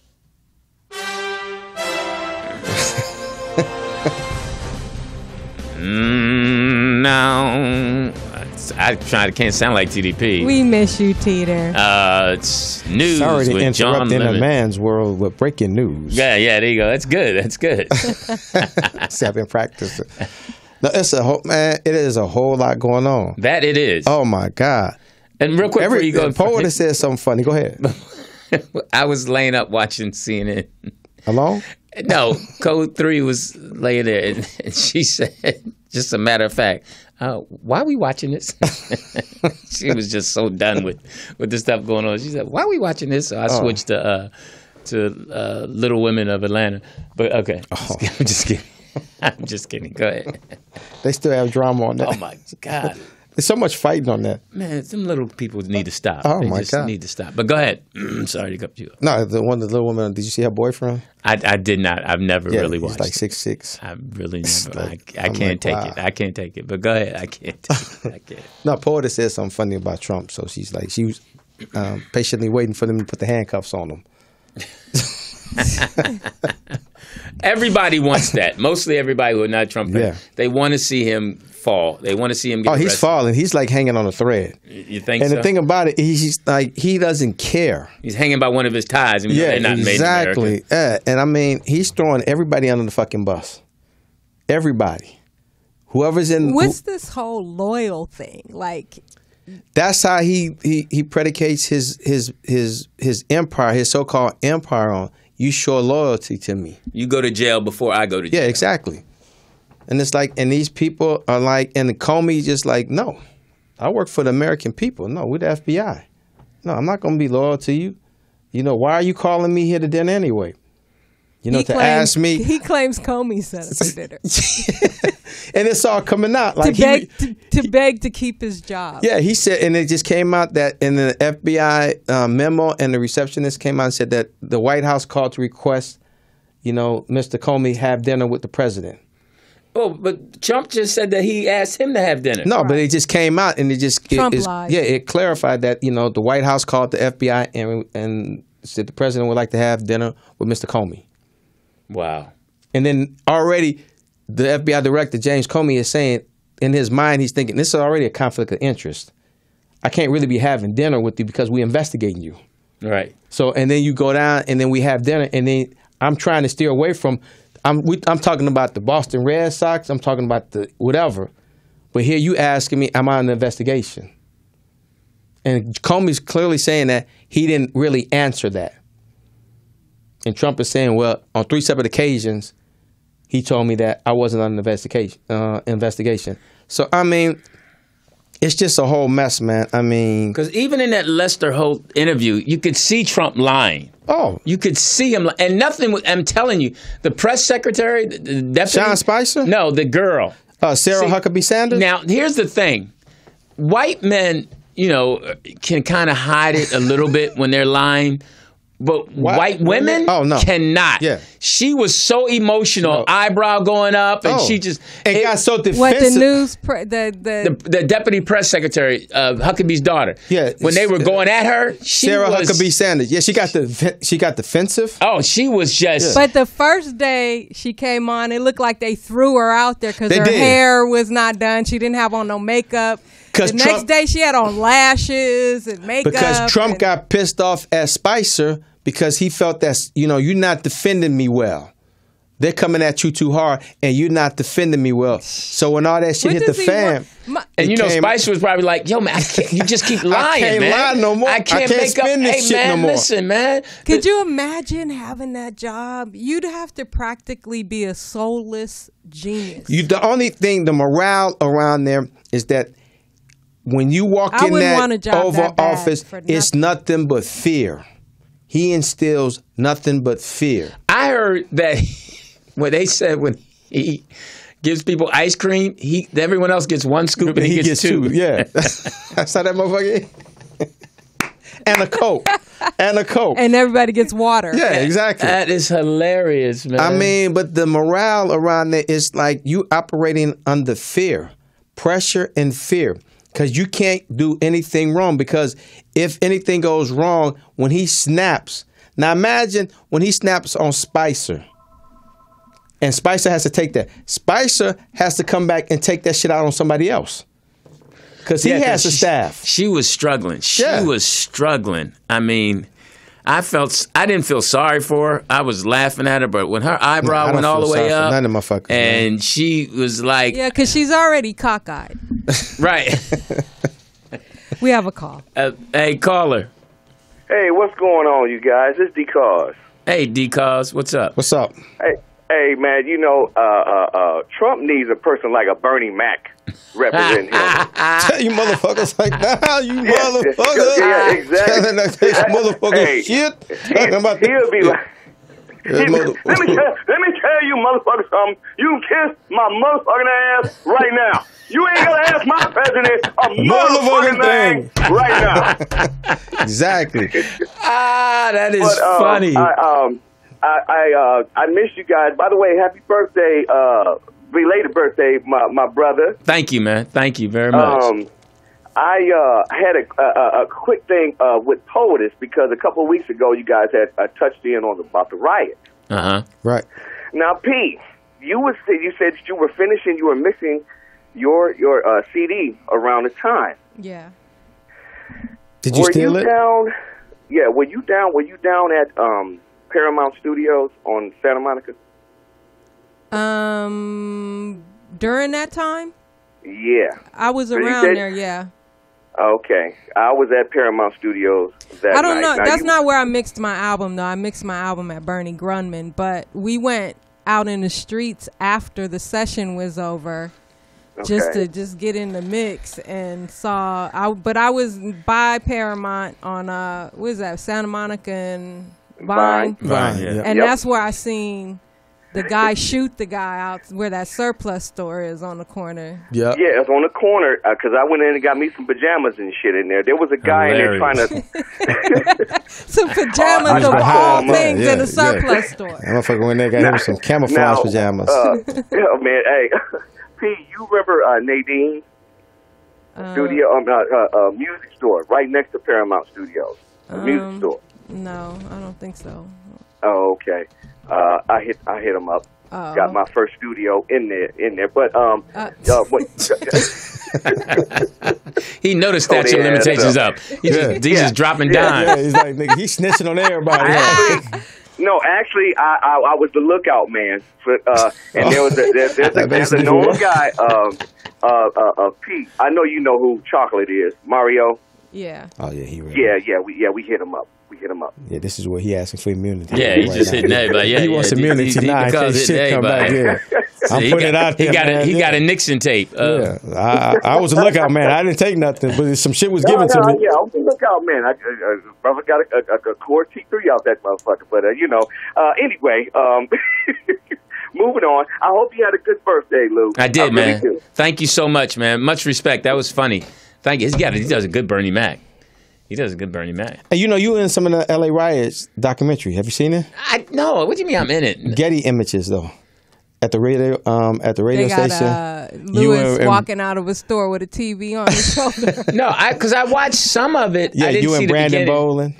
No, I can't sound like TDP. We miss you, Teeter. It's news Sorry to with John interrupt in a Lemon. man's world with breaking news. Yeah, there you go. That's good. See, I've been practicing. No, it's a whole man. It is a whole lot going on. That it is. Oh my God! And real quick, before you go, POTUS said something funny. Go ahead. I was laying up watching CNN. Alone? No, Code 3 was laying there, and she said, just a matter of fact, why are we watching this? She was just so done with the stuff going on. She said, why are we watching this? So I switched to Little Women of Atlanta. But okay, I'm just kidding. I'm just kidding. Go ahead. They still have drama on that. Oh my God. There's so much fighting on that. Man, some little people need to stop. Oh, they my just God. need to stop. But go ahead. Sorry to cut you off. No, the little woman. Did you see her boyfriend? I did not. I've never really watched he's like it. 6'6". I really never. Like, I can't take wow. it. I can't take it. But go ahead. I can't take it. I can't. No, POTUS said something funny about Trump. So she was patiently waiting for them to put the handcuffs on him. Everybody wants that. Mostly everybody who are not Trump fans. Yeah. They want to see him fall. They want to see him get arrested. He's falling. He's like hanging on a thread. You think and so? the thing about it, he's like, he doesn't care. He's hanging by one of his ties. And they're not exactly. made in America. And I mean, he's throwing everybody under the fucking bus. Everybody. Whoever's in. What's this whole loyal thing? Like, that's how he predicates his empire, his so-called empire on. You show loyalty to me. You go to jail before I go to jail. Yeah, exactly. And it's like, and these people are like, and Comey just like, no, I work for the American people. No, we're the FBI. No, I'm not going to be loyal to you. You know, why are you calling me here to dinner anyway? You know, ask me. He claims Comey sent us to dinner. And it's all coming out. Like to beg to keep his job. Yeah, he said, and it just came out that in the FBI memo, and the receptionist came out and said that the White House called to request, Mr. Comey have dinner with the president. Oh, but Trump just said that he asked him to have dinner. No, but it just came out, and it lied. Yeah, it clarified that the White House called the FBI and said the president would like to have dinner with Mr. Comey. Wow. And then already the FBI director, James Comey, is saying in his mind, he's thinking, this is already a conflict of interest. I can't really be having dinner with you because we're investigating you. Right. So, and then you go down and then we have dinner, and then I'm trying to steer away from, I'm talking about the Boston Red Sox, I'm talking about the whatever. But here you asking me, am I on an investigation? And Comey's clearly saying that he didn't really answer that. And Trump is saying, well, on 3 separate occasions, he told me that I wasn't on an investigation. So, I mean, it's just a whole mess, man. I mean... Because even in that Lester Holt interview, you could see Trump lying. Oh. You could see him. And nothing, I'm telling you, the press secretary, the deputy... Sean Spicer? No, the girl. Sarah Huckabee Sanders? Now, here's the thing. White men, can kind of hide it a little bit when they're lying. But white women cannot. Yeah. She was so emotional, eyebrow going up, and she just... got so defensive. What, the deputy press secretary, Huckabee's daughter. Yeah. When they were going at her, Sarah Huckabee Sanders. Yeah, she got defensive. Oh, she was just... But the first day she came on, it looked like they threw her out there because her hair was not done. She didn't have on no makeup. The next day she had on lashes and makeup. Because Trump got pissed off at Spicer because he felt that, you're not defending me well. they're coming at you too hard, and you're not defending me well. So when all that shit hit the fan, and Spicer was probably like, "Yo, man, you just keep lying, I can't lie no more. I can't make spin up. This shit man, no more. Listen, man. Could you imagine having that job? You'd have to practically be a soulless genius. The only thing, the morale around there is that when you walk in that Oval Office, it's nothing but fear. He instills nothing but fear. I heard that when they said when he gives people ice cream, everyone else gets one scoop and he gets two. Yeah. That's how that motherfucker is. And a Coke. And everybody gets water. Yeah, exactly. That is hilarious, man. I mean, but the morale around there is like you operating under fear, pressure and fear. Because you can't do anything wrong. Because if anything goes wrong, when he snaps, now imagine when he snaps on Spicer, and Spicer has to take that. Spicer has to come back and take that shit out on somebody else. Because he has a staff. She was struggling. She was struggling. I mean, I didn't feel sorry for her. I was laughing at her, but when her eyebrow went all the way up, none of my fuckers, and she was like, yeah, because she's already cockeyed. Right. We have a call. Hey, caller. Hey, what's going on, you guys? It's D-Cause. Hey, D-Cause, what's up? What's up? Hey, man, Trump needs a person like a Bernie Mac representing him. You motherfuckers like that. You motherfuckers. Yeah, exactly. Motherfucking shit. He'll be like, let me tell you, motherfucker, something. You can kiss my motherfucking ass right now. You ain't gonna ask my president a motherfucking thing right now. Exactly. That is funny. I miss you guys. By the way, happy birthday, belated birthday, my brother. Thank you, man. Thank you very much. I had a quick thing with Poetess because a couple of weeks ago you guys had touched in on about the riot. Right. Now, P, you said that you were finishing, you were mixing your CD around the time. Yeah. Did you steal it? Yeah. Were you down at Paramount Studios on Santa Monica? During that time? Yeah. I was around there, yeah. Okay. I was at Paramount Studios that night. I don't know. That's not where I mixed my album, though. I mixed my album at Bernie Grundman, but we went out in the streets after the session was over just to get in the mix and but I was by Paramount on, what is that, Santa Monica and Vine? Yeah. And that's where I seen the guy shoot the guy out where that surplus store is on the corner. Yeah, it's on the corner because I went in and got me some pajamas and shit in there. There was a guy in there trying to some pajamas of all things in a surplus store. That motherfucker went there got him some camouflage pajamas. Yeah, man. Hey, P, you remember Nadine Studio, music store right next to Paramount Studios, music store. No, I don't think so. Oh, okay. I hit him up. Got my first studio in there. But he noticed statute of limitations up. He's just dropping dimes. Yeah, he's like, nigga, he's snitching on everybody. Actually, I was the lookout man. And there's a known guy, Pete. I know you know who Chocolate is, Mario. Yeah. Oh yeah, he. We hit him up. Yeah, this is where he asking for immunity. Yeah, he's just hitting everybody. Yeah, he wants immunity now. Because shit come back. Yeah, I'm putting it out there. He got a Nixon tape. I was a lookout man. I didn't take nothing, but some shit was given to me. Yeah, I was a lookout man. I got a Core T3 out that motherfucker. But anyway, moving on. I hope you had a good birthday, Lou. I did, man. Really. Thank you so much, man. Much respect. That was funny. Thank you. He does a good Bernie Mac. He does a good Bernie Mac. And you in some of the LA riots documentary. Have you seen it? No. What do you mean I'm in it? Getty Images though. At the radio station. Lewis walking out of a store with a TV on his shoulder. No, because I watched some of it. Yeah, I didn't you see and Brandon Bowling.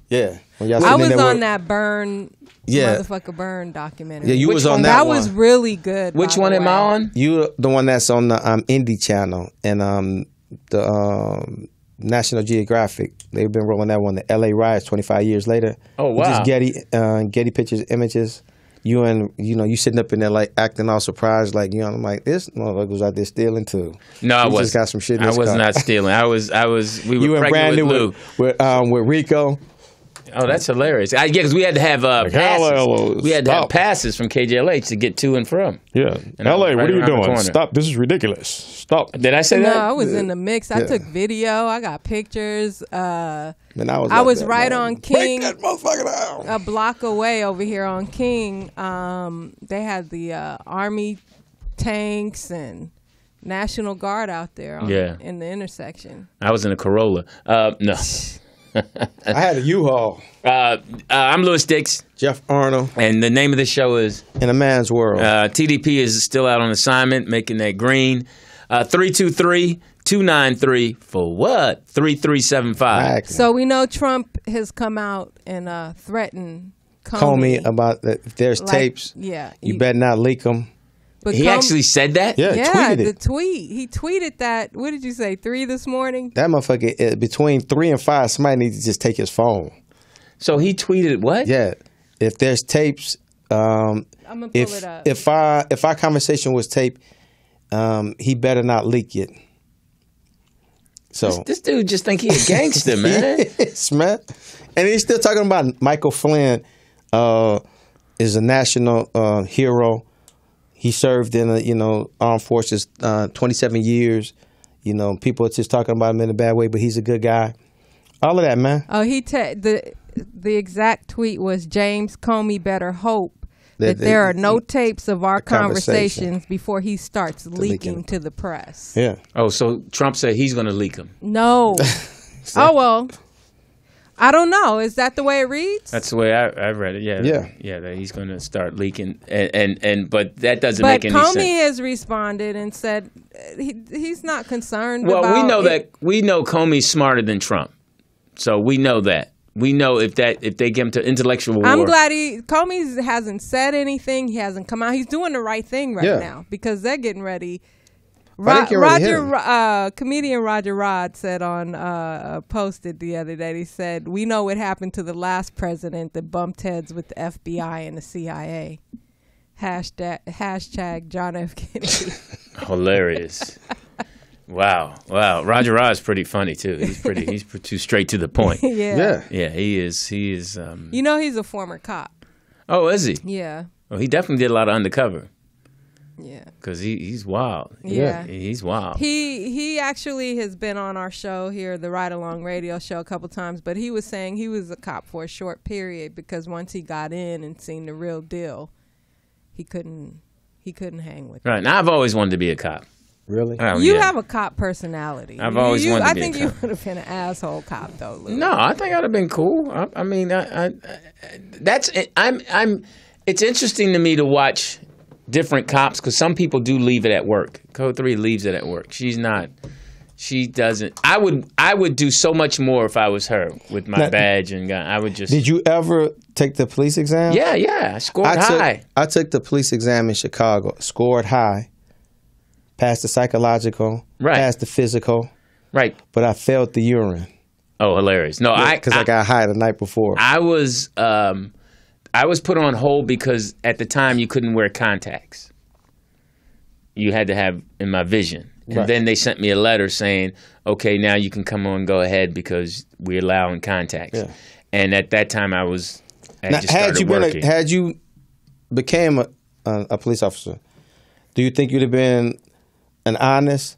Yeah. I was on that motherfucker Burn documentary. Yeah, you was on that one. That was really good. Which one am I on? You the one that's on the Indie channel and the National Geographic. They've been rolling that one, the LA riots 25 years later. Oh wow. Which is Getty Pictures Images. you sitting up in there like acting all surprised, like I'm like, this motherfucker was out there stealing too. No, I was just got some shit. In I his was car. not stealing. I was. We were you and pregnant Brandon with Rico. Oh, that's hilarious. Yeah, because we had to have passes. We had to have passes from KJLH to get to and from. Yeah. LA, what are you doing? Stop. This is ridiculous. Stop. Did I say that? No, I was in the mix. I took video. I got pictures. I was right on King. Break that motherfucker down. A block away over here on King. They had the Army tanks and National Guard out there in the intersection. I was in a Corolla. No. I had a U-Haul. I'm Louis Dix. Jeff Arnold. And the name of the show is? In a Man's World. TDP is still out on assignment, making that green. 323-293 for what? 3375. So we know Trump has come out and threatened Comey about that. If there's tapes, you better not leak them. But he actually said that? Yeah, tweeted it. The tweet. He tweeted that. What did you say, 3 this morning? That motherfucker, between 3 and 5, somebody needs to just take his phone. So he tweeted what? Yeah. If there's tapes, I'm going to pull it up. If our conversation was taped, he better not leak it. So this dude just think he a gangster, man. Yes, man. And he's still talking about Michael Flynn is a national hero. He served in the armed forces 27 years. People are just talking about him in a bad way, but he's a good guy. All of that, man. Oh, the exact tweet was, James Comey better hope that there are no tapes of our conversations before he starts leaking to the press. Yeah. Oh, so Trump said he's going to leak them. No. Oh, well. I don't know. Is that the way it reads? That's the way I read it. Yeah. That he's going to start leaking, but that doesn't make any sense. But Comey has responded and said he's not concerned. Well, about we know that Comey's smarter than Trump, so we know that. We know if they get him to intellectual war. I'm glad Comey hasn't said anything. He hasn't come out. He's doing the right thing right now because they're getting ready. Comedian Roger Rod said posted the other day, he said, we know what happened to the last president that bumped heads with the FBI and the CIA. Hashtag John F. Kennedy. Hilarious. Wow. Roger Rod's pretty funny too. He's too straight to the point. Yeah, he is. He's a former cop. Oh, is he? Yeah. Well, he definitely did a lot of undercover. Yeah, because he's wild. Yeah, he's wild. He actually has been on our show here, the Ride Along Radio Show, a couple times. But he was saying he was a cop for a short period because once he got in and seen the real deal, he couldn't hang with it. Right. Now I've always wanted to be a cop. Really? Oh, you have a cop personality. I've always wanted to be a cop. I think you would have been an asshole cop though, Lou. No, I think I'd have been cool. It's interesting to me to watch different cops, because some people do leave it at work. Code 3 leaves it at work. She doesn't. I would do so much more if I was her with my badge and gun. I would just. Did you ever take the police exam? Yeah. I scored high. I took the police exam in Chicago. Scored high. Passed the psychological. Right. Passed the physical. Right. But I failed the urine. Oh, hilarious! No, because I got high the night before. I was put on hold because at the time you couldn't wear contacts. You had to have in my vision. And then they sent me a letter saying, okay, now you can come on, go ahead because we're allowing contacts. Yeah. And at that time I just started working. Had you became a police officer, do you think you'd have been an honest?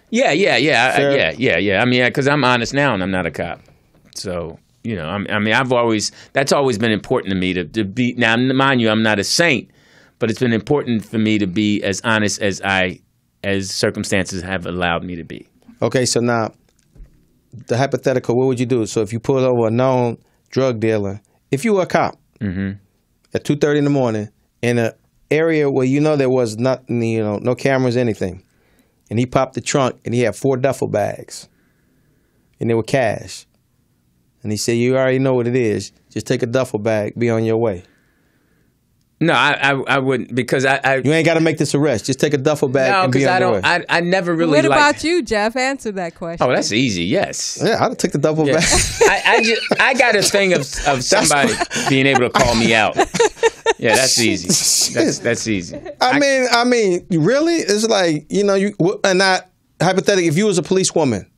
Yeah. I mean, because I'm honest now and I'm not a cop. So... that's always been important to me to be. Now, mind you, I'm not a saint, but it's been important for me to be as honest as circumstances have allowed me to be. Okay, so now, the hypothetical, what would you do? So if you pulled over a known drug dealer, if you were a cop at 2:30 in the morning in an area where there was nothing, no cameras, anything, and he popped the trunk and he had 4 duffel bags, and they were cash. And he said, you already know what it is. Just take a duffel bag, be on your way. No, I wouldn't, because you ain't got to make this arrest. Just take a duffel bag and be on your way. I never really What about you, Jeff? Answer that question. Oh, that's easy, yes. Yeah, I'd have took the duffel bag. I got a thing of somebody being able to call me out. Yeah, that's easy. That's easy. I mean, really? It's like, you know, hypothetically, if you was a policewoman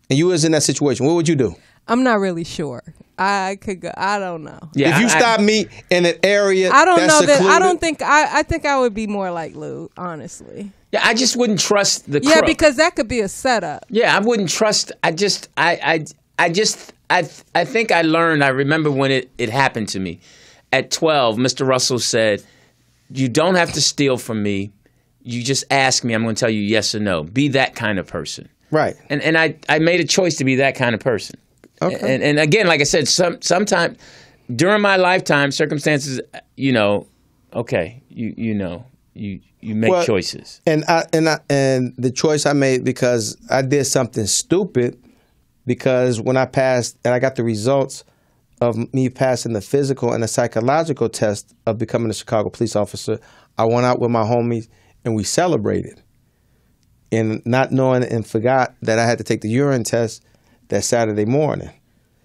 and you was in that situation, what would you do? I'm not really sure. I could go. I don't know. Yeah, if you stop me in an area, I don't that's know secluded, that. I don't think. I think I would be more like Lou, honestly. Yeah, I just wouldn't trust the crook. Yeah, because that could be a setup. Yeah, I wouldn't trust. I think I learned. I remember when it happened to me. At 12, Mr. Russell said, "You don't have to steal from me. You just ask me. I'm going to tell you yes or no. Be that kind of person." Right. And I made a choice to be that kind of person. Okay. And again, like I said, sometime during my lifetime, circumstances, you know, okay, you make choices. And the choice I made because I did something stupid, because when I passed and I got the results of me passing the physical and the psychological test of becoming a Chicago police officer, I went out with my homies and we celebrated. And not knowing and forgot that I had to take the urine test that Saturday morning.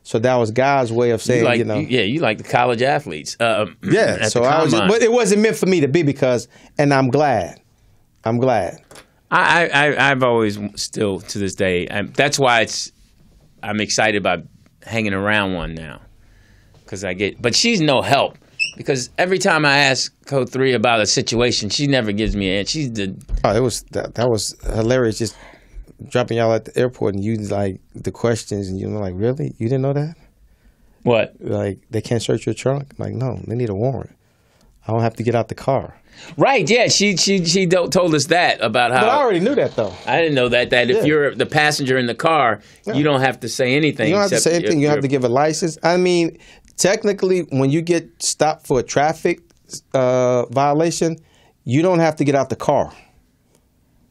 So that was God's way of saying, you like the college athletes. Yeah, so but it wasn't meant for me to be and I'm glad. I've always still to this day. That's why I'm excited about hanging around one now, but she's no help. Because every time I ask Code 3 about a situation, she never gives me an answer. That was hilarious. Just dropping y'all at the airport and you like the questions and you're like, really? You didn't know that? What? Like they can't search your trunk? I'm like, no, they need a warrant. I don't have to get out the car. Right? Yeah, she told us that about how. But I already knew that though. I didn't know that if you're the passenger in the car, you don't have to say anything. You don't have to say anything. You have to give a license. I mean. Technically, when you get stopped for a traffic violation, you don't have to get out the car.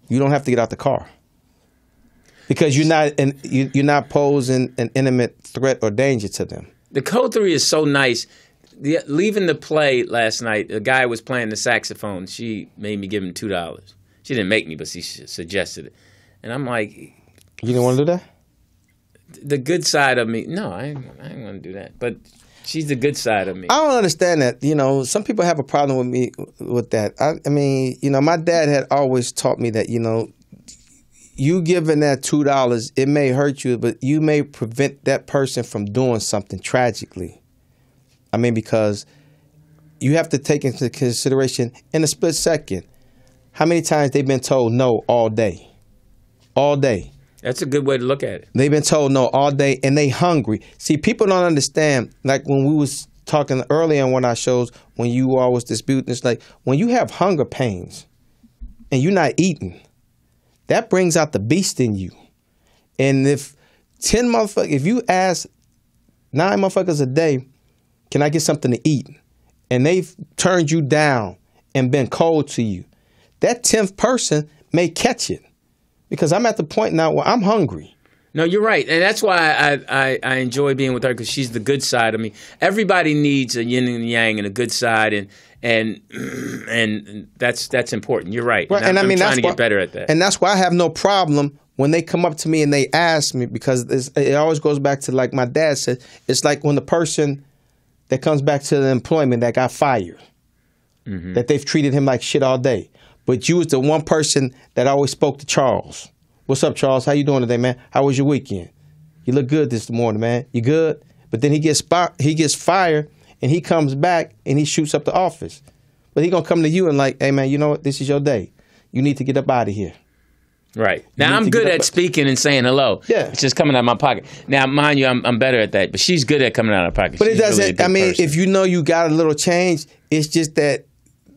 You don't have to get out the car because you're not posing an intimate threat or danger to them. The Code 3 is so nice. Leaving the play last night, a guy was playing the saxophone. She made me give him $2. She didn't make me, but she suggested it, and I'm like, "You didn't want to do that?" The good side of me, no, I ain't going to do that, but. She's the good side of me. I don't understand that. You know, some people have a problem with me with that. I mean, you know, my dad had always taught me that, you know, you giving that $2, it may hurt you, but you may prevent that person from doing something tragically. I mean, because you have to take into consideration in a split second how many times they've been told no all day. All day. That's a good way to look at it. They've been told no all day, and they hungry. See, people don't understand. Like when we was talking earlier on one of our shows, when you all was disputing, it's like when you have hunger pains and you're not eating, that brings out the beast in you. And if if you ask 9 motherfuckers a day, can I get something to eat? And they've turned you down and been cold to you, that 10th person may catch it. Because I'm at the point now where I'm hungry. No, you're right. And that's why I enjoy being with her, because she's the good side of me. Everybody needs a yin and yang and a good side, and that's important. You're right. Right. And I'm trying to get better at that. And that's why I have no problem when they come up to me and they ask me, because it always goes back to, like my dad said, it's like when the person that comes back to the employment that got fired, that they've treated him like shit all day. But you was the one person that always spoke to Charles. What's up, Charles? How you doing today, man? How was your weekend? You look good this morning, man. You good? But then he gets fired, and he comes back, and he shoots up the office. But he gonna come to you and like, hey, man, you know what? This is your day. You need to get up out of here. Right. Now, I'm good at speaking and saying hello. Yeah. It's just coming out of my pocket. Now, mind you, I'm better at that. But she's good at coming out of her pocket. But she's it doesn't, really if you know you got a little change, it's just that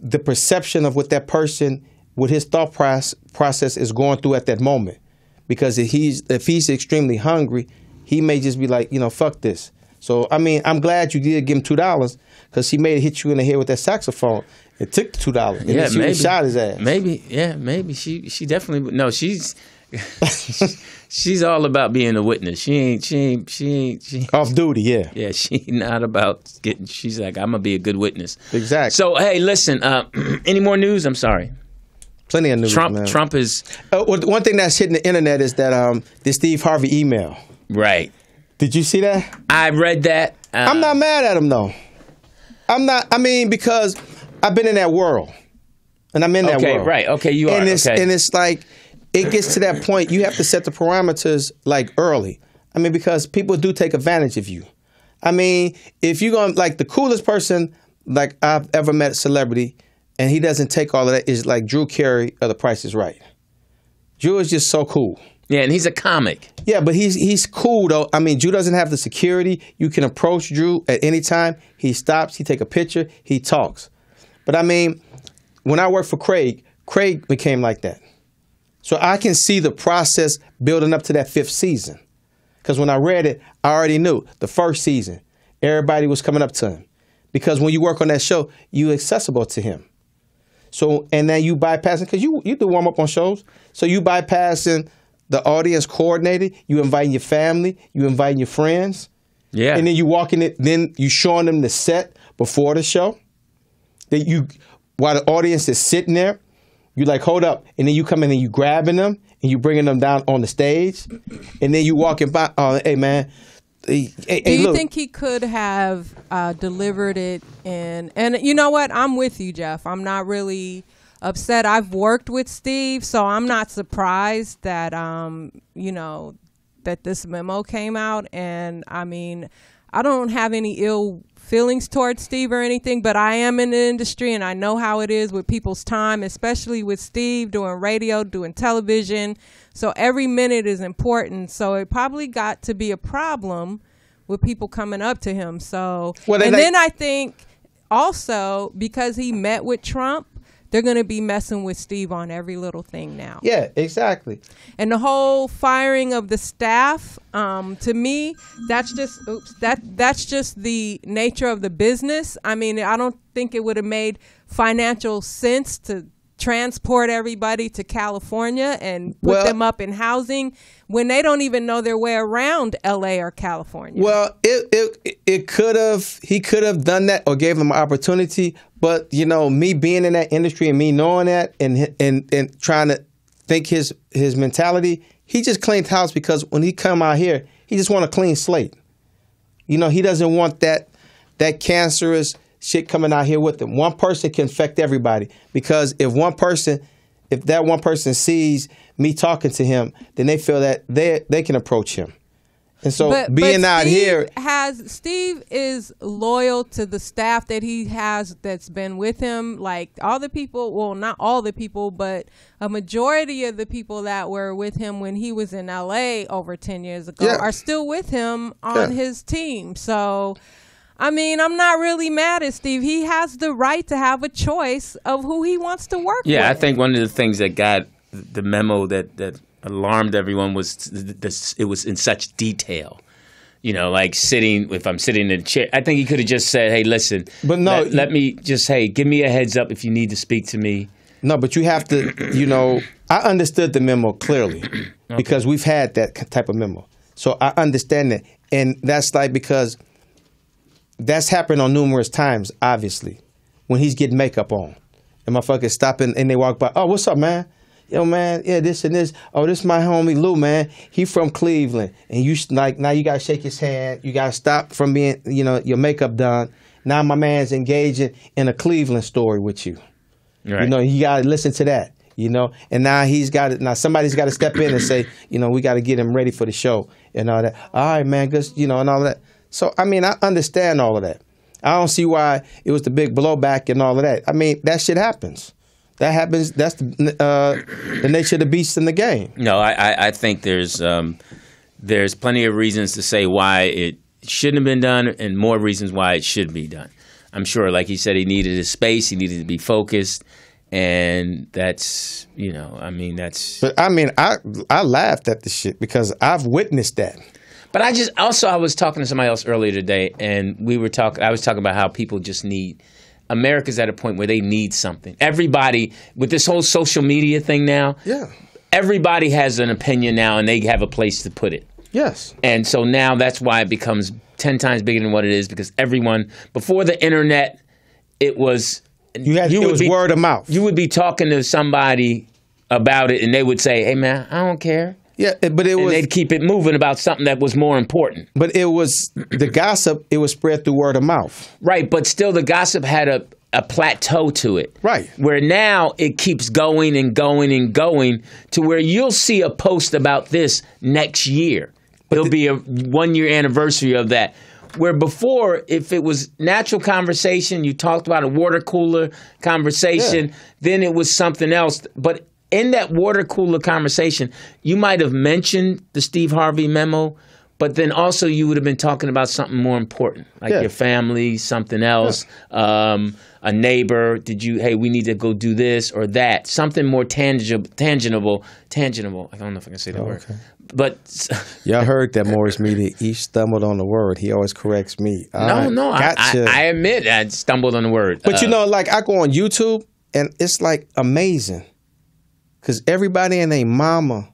the perception of what that person, what his thought process is going through at that moment. Because if he's extremely hungry, he may just be like, you know, fuck this. So, I mean, I'm glad you did give him $2 because he made it hit you in the head with that saxophone. It took the $2. And yeah, maybe shot his ass. Maybe she definitely. No, she's she's all about being a witness. She ain't off duty. Yeah. Yeah, she not about getting. She's like, I'm gonna be a good witness. Exactly. So hey, listen. Any more news? I'm sorry. Plenty of news. Trump is. One thing that's hitting the internet is that the Steve Harvey email. Right. Did you see that? I read that. I'm not mad at him though. I'm not. I mean, because I've been in that world, and I'm in that world. Okay, right. Okay, you are. And it's like it gets to that point. You have to set the parameters like early. I mean, because people do take advantage of you. I mean, if you're going like the coolest person like I've ever met, celebrity, and he doesn't take all of that, is like Drew Carey of The Price is Right. Drew is just so cool. Yeah, and he's a comic. Yeah, but he's cool though. I mean, Drew doesn't have the security. You can approach Drew at any time. He stops. He take a picture. He talks. But I mean, when I worked for Craig became like that. So I can see the process building up to that 5th season. Because when I read it, I already knew the first season, everybody was coming up to him. Because when you work on that show, you're accessible to him. So, and then you bypassing, because you do warm up on shows. So you bypassing the audience coordinator, you inviting your family, you inviting your friends. Yeah. And then you walking it, then you showing them the set before the show. That while the audience is sitting there, you like, hold up. And then you come in and you grabbing them and you bringing them down on the stage. And then you walking by, hey man. Do you think he could have delivered it and you know what? I'm with you, Jeff. I'm not really upset. I've worked with Steve, so I'm not surprised that that this memo came out. And I mean, I don't have any ill feelings towards Steve or anything, but I am in the industry and I know how it is with people's time, especially with Steve doing radio, doing television. So every minute is important. So it probably got to be a problem with people coming up to him. So, then I think also because he met with Trump, they're going to be messing with Steve on every little thing now. Yeah, exactly. And the whole firing of the staff, to me, that's just the nature of the business. I mean, I don't think it would have made financial sense to transport everybody to California and put them up in housing when they don't even know their way around LA or California. Well, he could have done that or gave them an opportunity. But, you know, me being in that industry and me knowing that and trying to think his mentality, he just cleaned house because when he come out here, he just want a clean slate. You know, he doesn't want that cancerous shit coming out here with him. One person can affect everybody because if that one person sees me talking to him, then they feel that they can approach him. And so Steve is loyal to the staff that he has that's been with him. Like all the people, well, not all the people, but a majority of the people that were with him when he was in LA over 10 years ago are still with him on his team. So, I mean, I'm not really mad at Steve. He has the right to have a choice of who he wants to work with. Yeah, I think one of the things that got the memo that alarmed everyone was it was in such detail. You know, like if I'm sitting in a chair, I think he could have just said, hey, listen, but no, let me just, give me a heads up if you need to speak to me. No, but you have to, I understood the memo clearly because we've had that type of memo. So I understand that. And that's like because that's happened on numerous times, obviously, when he's getting makeup on. And motherfuckers stopping and they walk by, oh, what's up, man? Yo, man, yeah, this and this. Oh, this is my homie Lou, man. He from Cleveland. And you now you got to shake his hand. You got to stop from being, your makeup done. Now my man's engaging in a Cleveland story with you. Right. You got to listen to that, And now somebody's got to step in and say, we got to get him ready for the show and all that. All right, man, and all that. So, I mean, I understand all of that. I don't see why it was the big blowback and all of that. I mean, that shit happens. That happens. That's the nature of the beast in the game. No, I think there's plenty of reasons to say why it shouldn't have been done and more reasons why it should be done. I'm sure, like he said, he needed his space. He needed to be focused. And that's, that's... But, I mean, I laughed at the shit because I've witnessed that. But I was talking to somebody else earlier today, and I was talking about how people just need... America's at a point where they need something. Everybody, with this whole social media thing now, everybody has an opinion now and they have a place to put it. Yes. And so now that's why it becomes 10 times bigger than what it is because everyone, before the internet, it was word of mouth. You would be talking to somebody about it and they would say, hey man, I don't care. Yeah, but they'd keep it moving about something that was more important. But it was the gossip. It was spread through word of mouth. Right, but still, the gossip had a plateau to it. Right. Where now it keeps going and going and going to where you'll see a post about this next year. It'll be a 1 year anniversary of that. Where before, if it was natural conversation, you talked about a water cooler conversation, then it was something else. But in that water cooler conversation, you might have mentioned the Steve Harvey memo, but then also you would have been talking about something more important, like your family, something else, a neighbor. Hey, we need to go do this or that. Something more tangible. I don't know if I can say that word. But y'all heard that Morris media. Each stumbled on the word. He always corrects me. No. Gotcha. I admit I stumbled on the word. But like I go on YouTube and it's like amazing because everybody and their mama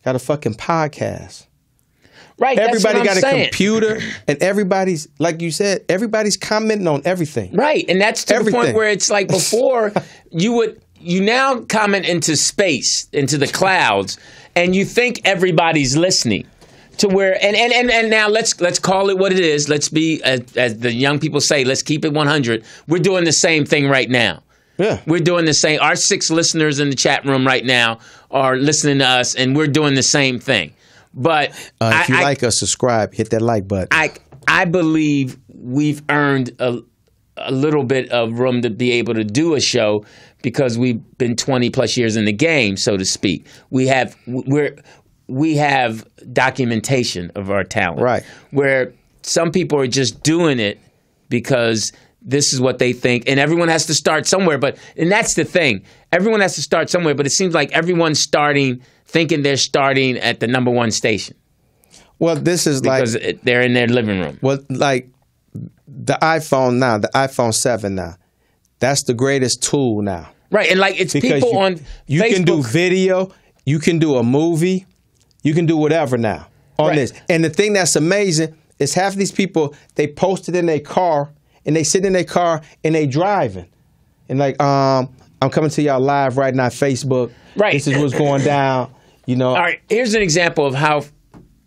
got a fucking podcast. Right. Everybody got a computer and everybody's, like you said, everybody's commenting on everything. Right. And that's to the point where it's like before you now comment into space, into the clouds, and you think everybody's listening to where and now let's call it what it is. Let's be as the young people say, let's keep it 100. We're doing the same thing right now. Yeah. We're doing the same. Our 6 listeners in the chat room right now are listening to us and we're doing the same thing. But if you like us, subscribe, hit that like button. I believe we've earned a little bit of room to be able to do a show because we've been 20 plus years in the game, so to speak. We have documentation of our talent. Right. Where some people are just doing it because this is what they think, and everyone has to start somewhere. And that's the thing. Everyone has to start somewhere, but it seems like everyone's thinking they're starting at the number 1 station. Well, this is because they're in their living room. Well, like the iPhone now, the iPhone 7 now, that's the greatest tool now. Right, and like it's because people on you Facebook. can do video, you can do a movie, you can do whatever now on this. And the thing that's amazing is half of these people, they post it in their car and they sit in their car and they driving. And like, I'm coming to y'all live right now, Facebook. Right. This is what's going down, All right, here's an example of how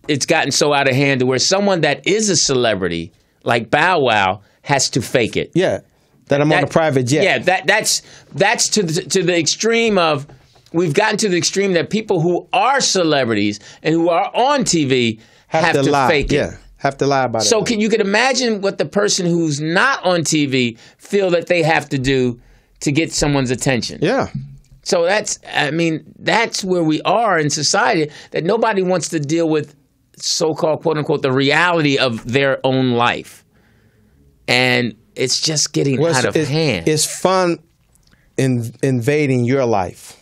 it's gotten so out of hand to where someone that is a celebrity, like Bow Wow, has to fake it. Yeah, that I'm on a private jet. Yeah, that's to the extreme of, we've gotten to the extreme that people who are celebrities and who are on TV have to lie. Fake it. Yeah, have to lie about it. So you could imagine what the person who's not on TV feel that they have to do to get someone's attention. Yeah. So that's where we are in society, that nobody wants to deal with so-called, quote-unquote, the reality of their own life. And it's just getting out of hand. It's fun invading your life.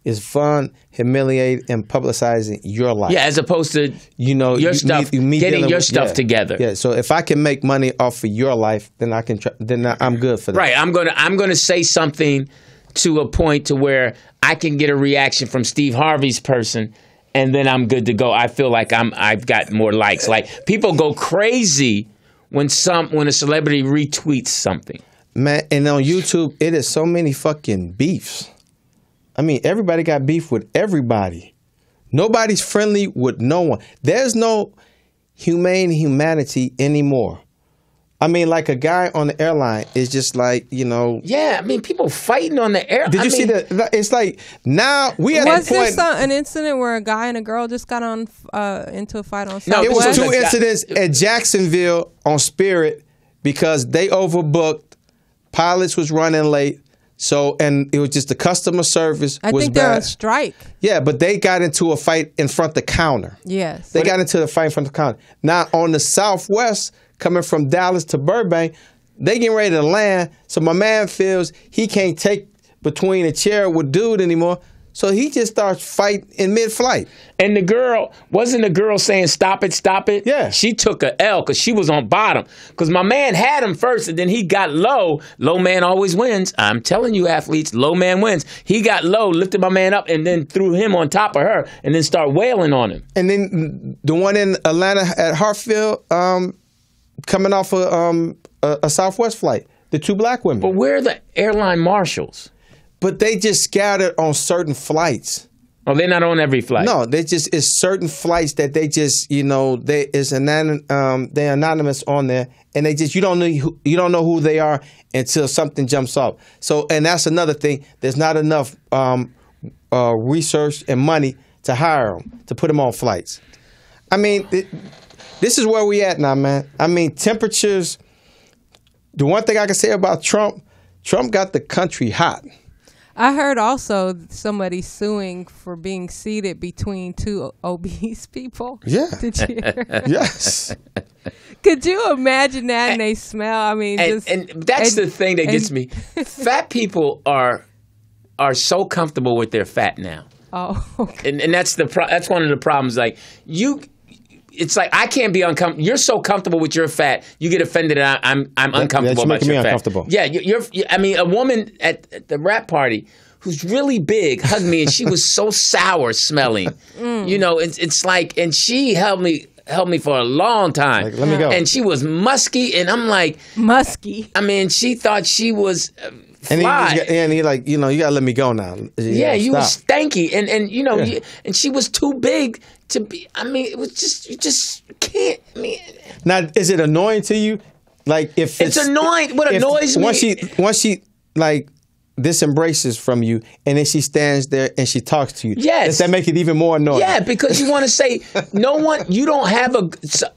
It's fun humiliating and publicizing your life. Yeah, as opposed to your stuff, getting your stuff together. Yeah, so if I can make money off of your life, then I can. Then I'm good for that. Right, I'm gonna say something to a point to where I can get a reaction from Steve Harvey's person, and then I'm good to go. I feel like I've got more likes. Like people go crazy when a celebrity retweets something. Man, and on YouTube, it is so many fucking beefs. I mean, everybody got beef with everybody. Nobody's friendly with no one. There's no humanity anymore. I mean, like a guy on the airline is just like, Yeah, I mean, people fighting on the air. Did you see that? It's like now we at the point. Was there an incident where a guy and a girl just got on into a fight on Southwest? No, it was 2 incidents at Jacksonville on Spirit because they overbooked. Pilots was running late. So, and it was just the customer service was bad. I think they're on strike. Yeah, but they got into a fight in front of the counter. Yes. They got into the fight in front of the counter. Now, on the Southwest, coming from Dallas to Burbank, they getting ready to land. So my man feels he can't take between a chair with dude anymore. So he just starts fighting in mid-flight. And wasn't the girl saying, stop it, stop it? Yeah. She took a L because she was on bottom. Because my man had him first and then he got low. Low man always wins. I'm telling you, athletes, low man wins. He got low, lifted my man up, and then threw him on top of her and then start wailing on him. And then the one in Atlanta at Hartfield, coming off a Southwest flight, the 2 black women. But where are the airline marshals? But they just scattered on certain flights. Oh, they're not on every flight. No, they just it's certain flights that they just they're anonymous on there, and they just you don't know who they are until something jumps off. So, and that's another thing. There's not enough research and money to hire them to put them on flights. I mean, this is where we at now, man. I mean, temperatures. The one thing I can say about Trump got the country hot. I heard also somebody suing for being seated between two obese people. Yeah. Did you hear? Yes. Could you imagine that? And they smell. I mean, and that's the thing that gets me. Fat people are so comfortable with their fat now. Oh. Okay. And that's that's one of the problems. Like it's like I can't be uncomfortable. You're so comfortable with your fat, you get offended. And I'm uncomfortable about your fat. Uncomfortable. Yeah, I mean, a woman at the rap party who's really big hugged me, and she was so sour smelling. You know, it's like, and she held me for a long time. Like, let me go. And she was musky, and I'm like musky. I mean, she thought she was. And he like, you gotta let me go now. You were stanky, and and she was too big to be. I mean, it was just you just can't. I mean, now is it annoying to you? Like if it's annoying. What annoys me once she like disembraces from you, and then she stands there and she talks to you. Yes, does that make it even more annoying? Yeah, because you want to say no one. You don't have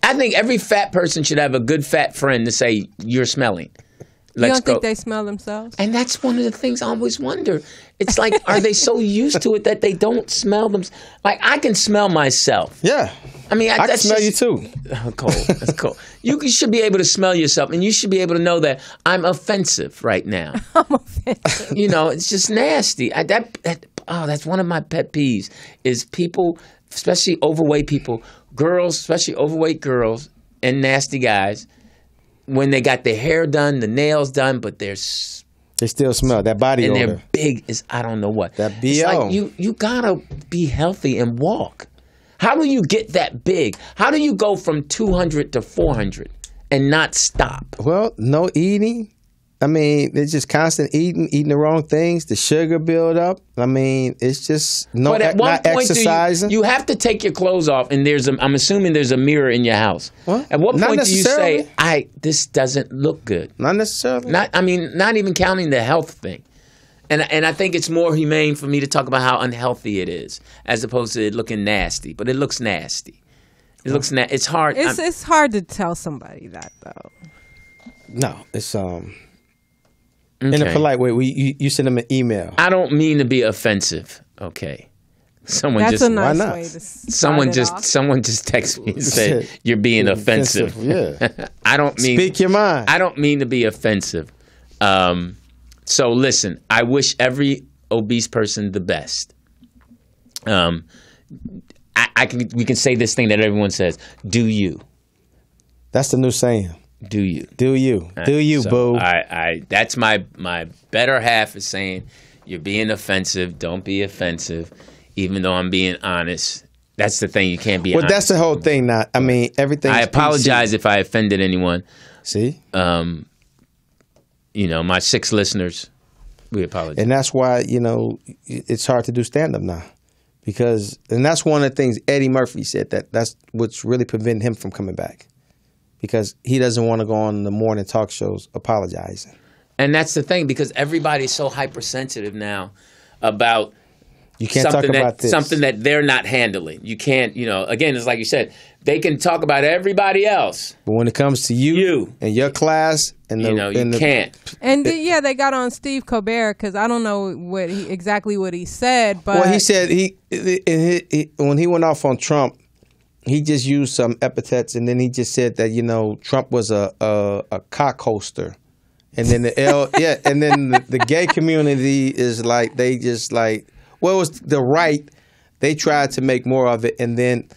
I think every fat person should have a good fat friend to say you're smelling. You don't think they smell themselves? And that's one of the things I always wonder. It's like, are they so used to it that they don't smell them? Like, I can smell myself. Yeah. I mean, I can smell you too. Oh, cold. That's cold. You should be able to smell yourself, and you should be able to know that I'm offensive right now. I'm offensive. It's just nasty. That's one of my pet peeves is people, especially overweight people, girls, especially overweight girls and nasty guys, when they got their hair done, the nails done, but they still smell that body and odor. they're big as I don't know what. That BO. It's like you gotta be healthy and walk. How do you get that big? How do you go from 200 to 400 and not stop? Well, no eating. I mean, it's just constant eating the wrong things. The sugar build up. I mean, it's just but at one not point exercising. You have to take your clothes off, and I'm assuming there's a mirror in your house. What? At what Not point do you necessarily. say, this doesn't look good? Not necessarily. Not even counting the health thing. And I think it's more humane for me to talk about how unhealthy it is, as opposed to it looking nasty. But it looks nasty. It looks it's hard. It's hard to tell somebody that though. No, it's in a polite way. You send them an email. I don't mean to be offensive. Okay. That's a nice way to someone just texted me and said you're being offensive. Yeah. I don't mean speak your mind. I don't mean to be offensive. So listen, I wish every obese person the best. We can say this thing that everyone says, do you. That's the new saying. Do you. Do you. Do you, boo. That's my better half is saying you're being offensive. Don't be offensive, even though I'm being honest. That's the thing. You can't be honest. Well, that's the whole thing now. I mean, everything. I apologize if I offended anyone. See? My 6 listeners, we apologize. And that's why, it's hard to do stand-up now. And that's one of the things Eddie Murphy said, that's what's really preventing him from coming back. Because he doesn't want to go on the morning talk shows apologizing. And that's the thing, because everybody's so hypersensitive now about you can't talk about this. Something that they're not handling. You can't, again, it's like you said, they can talk about everybody else. But when it comes to you and your class, and you can't. And they got on Steve Colbert, because I don't know exactly what he said. But well, he said when he went off on Trump, he just used some epithets, and then he just said that Trump was a cock holster, and then and then the gay community is like they just like it was the right. They tried to make more of it, and then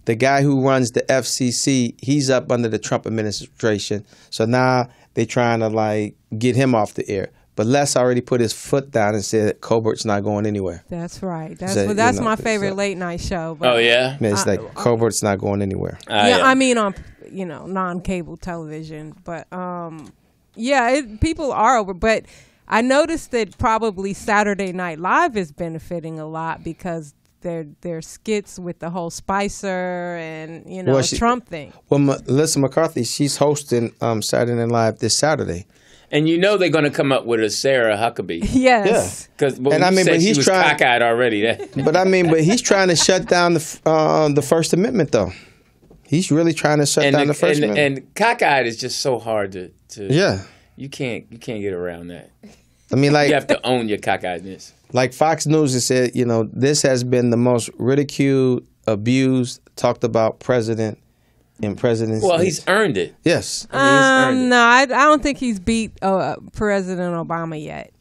the guy who runs the FCC, he's up under the Trump administration, so now they trying to get him off the air. But Les already put his foot down and said Colbert's not going anywhere. That's right. That's my favorite late night show. But oh yeah, it's like Colbert's not going anywhere. Yeah, I mean on non-cable television, but people are over. But I noticed that probably Saturday Night Live is benefiting a lot because their skits with the whole Spicer and Trump thing. Well, Melissa McCarthy, she's hosting Saturday Night Live this Saturday. And they're going to come up with a Sarah Huckabee. Yes. Because but he's trying cockeyed already. But he's trying to shut down the First Amendment, though. He's really trying to shut down the First Amendment. And cockeyed is just so hard to. Yeah. You can't get around that. I mean, like, you have to own your cockeyedness. Like Fox News has said, this has been the most ridiculed, abused, talked about president in presidency. Well, he's earned it. Yes. No, I don't think he's beat President Obama yet.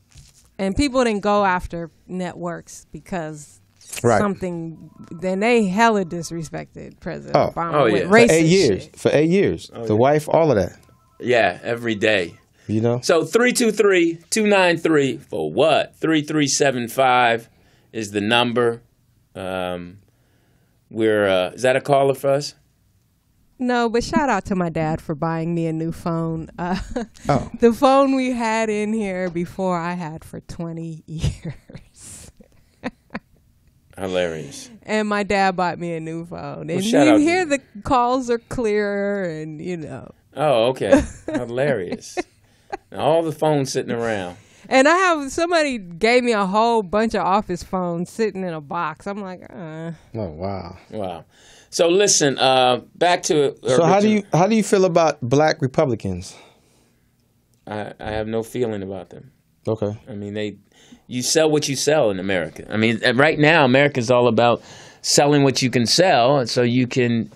And people didn't go after networks because something. Then they hella disrespected President Obama with racist shit. For 8 years. The wife, all of that. Yeah, every day. So 323-293 for what? 3375 is the number. Is that a caller for us? No, but shout out to my dad for buying me a new phone. The phone we had in here before I had for 20 years. Hilarious. And my dad bought me a new phone. And you hear the calls are clearer and Oh, okay. Hilarious. All the phones sitting around. And somebody gave me a whole bunch of office phones sitting in a box. I'm like, Oh, wow. Wow. So listen, back to. So how do you feel about black Republicans? I have no feeling about them. Okay. I mean, you sell what you sell in America. I mean, right now America's all about selling what you can sell, so you can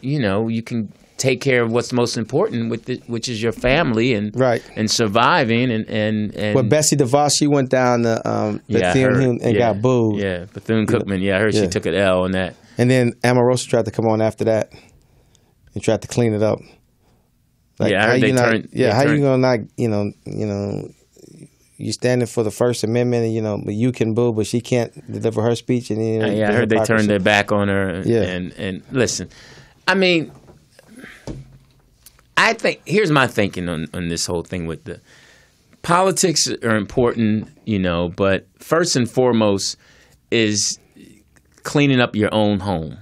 take care of what's most important, which is your family and surviving and. Well, Betsy DeVos, she went down the Bethune and got booed. Yeah, Bethune-Cookman. Yeah, I heard she took an L on that. And then Omarosa tried to come on after that and tried to clean it up. Like, I heard how you gonna not you standing for the First Amendment and but you can boo, but she can't deliver her speech and I heard they turned their back on her. And listen, I mean. I think here's my thinking on this whole thing with the politics are important, but first and foremost is cleaning up your own home,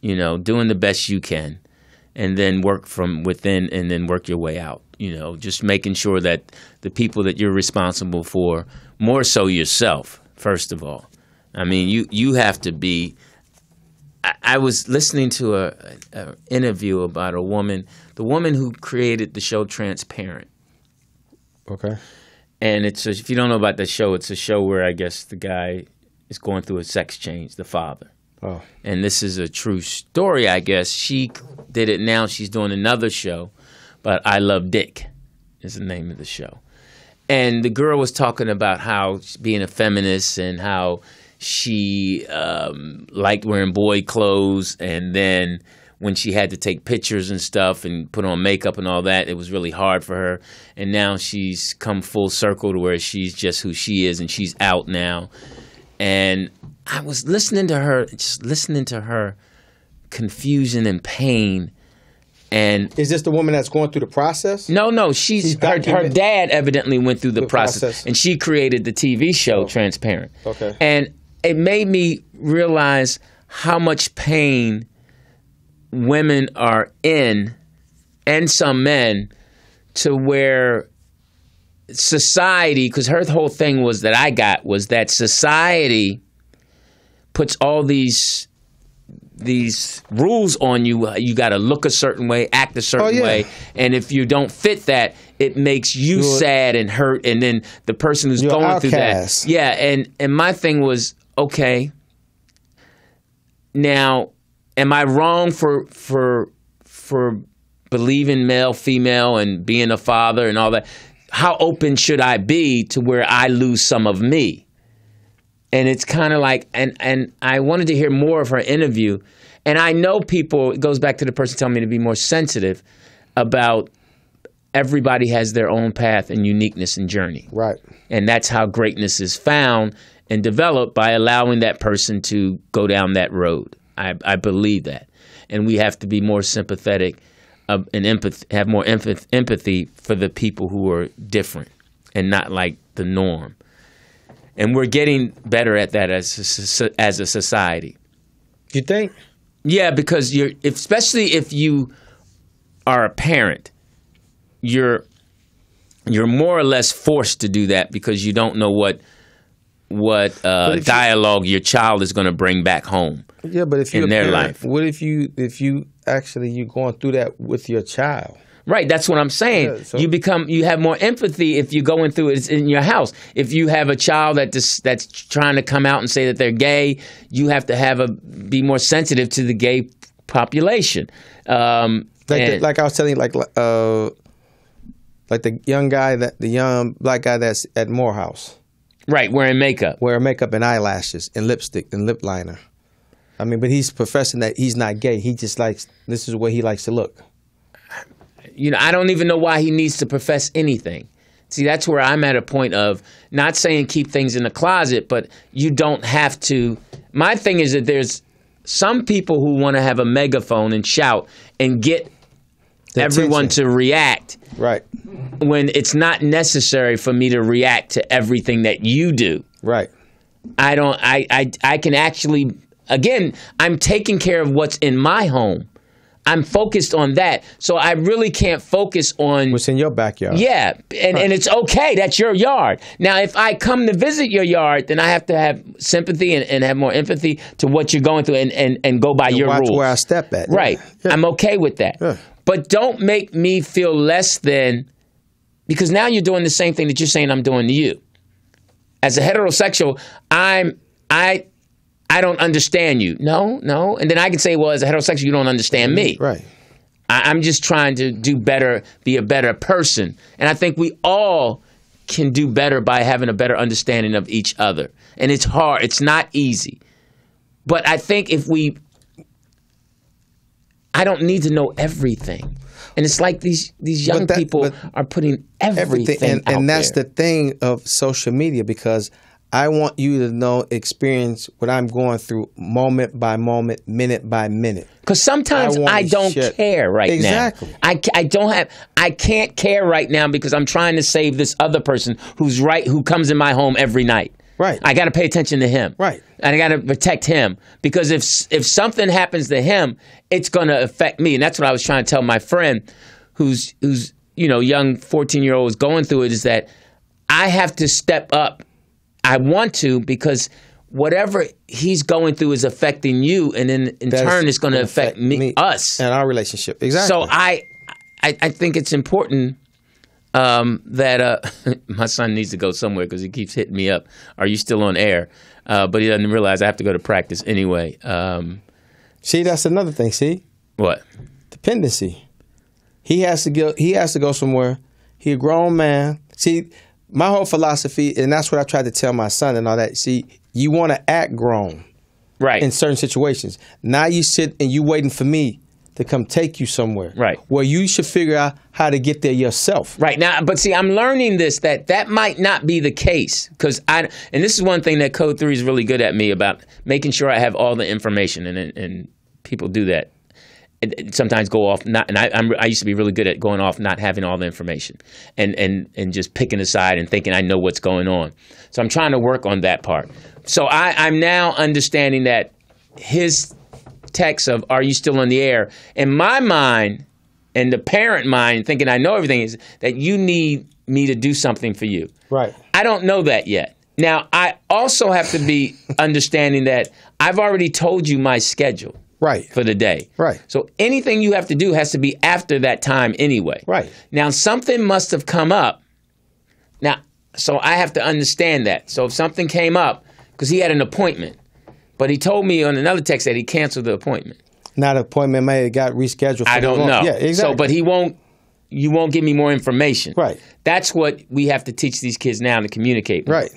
doing the best you can, and then work from within and then work your way out, just making sure that the people that you're responsible for, more so yourself, first of all. I mean, you have to be. I was listening to an interview about the woman who created the show Transparent. Okay. And if you don't know about the show, it's a show where I guess the guy is going through a sex change, the father. Oh. And this is a true story, I guess. She did it now. She's doing another show, but I Love Dick is the name of the show. And the girl was talking about how being a feminist and how she liked wearing boy clothes, and then when she had to take pictures and stuff and put on makeup and all that, it was really hard for her. And now she's come full circle to where she's just who she is, and she's out now. And I was listening to her confusion and pain. And is this the woman that's going through the process? No. She's her dad evidently went through the process, and she created the TV show Transparent. Okay. And it made me realize how much pain women are in, and some men, to where society, because her whole thing was that society puts all these rules on you. You got to look a certain way, act a certain way, and if you don't fit that, it makes you sad and hurt, and then the person who's going through that. Yeah, and my thing was, okay, now, am I wrong for believing male, female, and being a father and all that? How open should I be to where I lose some of me? And it's kind of like, and I wanted to hear more of her interview. And I know people, it goes back to the person telling me to be more sensitive about everybody has their own path and uniqueness and journey. Right. And that's how greatness is found and developed, by allowing that person to go down that road. I believe that. And we have to be more sympathetic and have more empathy for the people who are different and not like the norm. and we're getting better at that as a society. You think? Yeah, because especially if you are a parent, you're more or less forced to do that because you don't know what dialogue your child is going to bring back home. Yeah, but if you're in their parent, life, what if you actually you're going through that with your child? Right, that's what I'm saying. Yeah, so you have more empathy if you're going through it in your house. If you have a child that's trying to come out and say that they're gay, you have to be more sensitive to the gay population. Like I was telling you, like the young black guy that's at Morehouse. Right, wearing makeup and eyelashes and lipstick and lip liner. I mean, but he's professing that he's not gay. He just this is the way he likes to look. I don't even know why he needs to profess anything. See, that's where I'm at a point of not saying keep things in the closet, but you don't have to. My thing is that there's some people who want to have a megaphone and shout and get everyone to react. Right. When it's not necessary for me to react to everything that you do. Right. I can actually, again, I'm taking care of what's in my home. I'm focused on that. So I really can't focus on what's in your backyard. Yeah. And it's okay. That's your yard. Now, if I come to visit your yard, then I have to have sympathy and have more empathy to what you're going through and go by your rules. Watch where I step at. Right. Yeah. I'm okay with that. Yeah. But don't make me feel less than, because now you're doing the same thing that you're saying I'm doing to you. As a heterosexual, I don't understand you. No. And then I can say, well, as a heterosexual, you don't understand me. Right. I'm just trying to do better, be a better person. And I think we all can do better by having a better understanding of each other. And it's hard. It's not easy. But I think I don't need to know everything. And it's like these young people are putting everything out and that's there. the thing of social media, because I want you to experience what I'm going through moment by moment, minute by minute. Because sometimes I don't care right now. Exactly. I can't care right now because I'm trying to save this other person who comes in my home every night. Right. I got to pay attention to him. Right. And I got to protect him, because if something happens to him, it's going to affect me. And that's what I was trying to tell my friend who's young 14-year-old is going through it, is that I have to step up. I want to, because whatever he's going through is affecting you, and then in turn it's going to affect us and our relationship. Exactly. So I think it's important that my son needs to go somewhere because he keeps hitting me up. Are you still on air? But he doesn't realize I have to go to practice anyway. See, that's another thing. See what? Dependency. He has to go somewhere. He's a grown man. See, my whole philosophy, and that's what I tried to tell my son and all that. See, you want to act grown, right? In certain situations. Now you sit and you waiting for me to come take you somewhere, right? Where you should figure out how to get there yourself, right? Now, but see, I'm learning that might not be the case, because and this is one thing that Code 3 is really good at me about, making sure I have all the information, and people do that. It sometimes go off not, and I used to be really good at going off not having all the information and just picking a side and thinking I know what's going on. So I'm trying to work on that part. So I'm now understanding that his text of "Are you still on the air?" in my mind and the parent mind, thinking I know everything, is that you need me to do something for you. Right. I don't know that yet. Now I also have to be understanding that I've already told you my schedule. Right. For the day. Right. So anything you have to do has to be after that time anyway. Right. Now, something must have come up. Now, so I have to understand that. So if something came up, because he had an appointment, but he told me on another text that he canceled the appointment. Now the appointment may have got rescheduled. I don't know. Yeah, exactly. So, but you won't give me more information. Right. That's what we have to teach these kids now to communicate more. Right.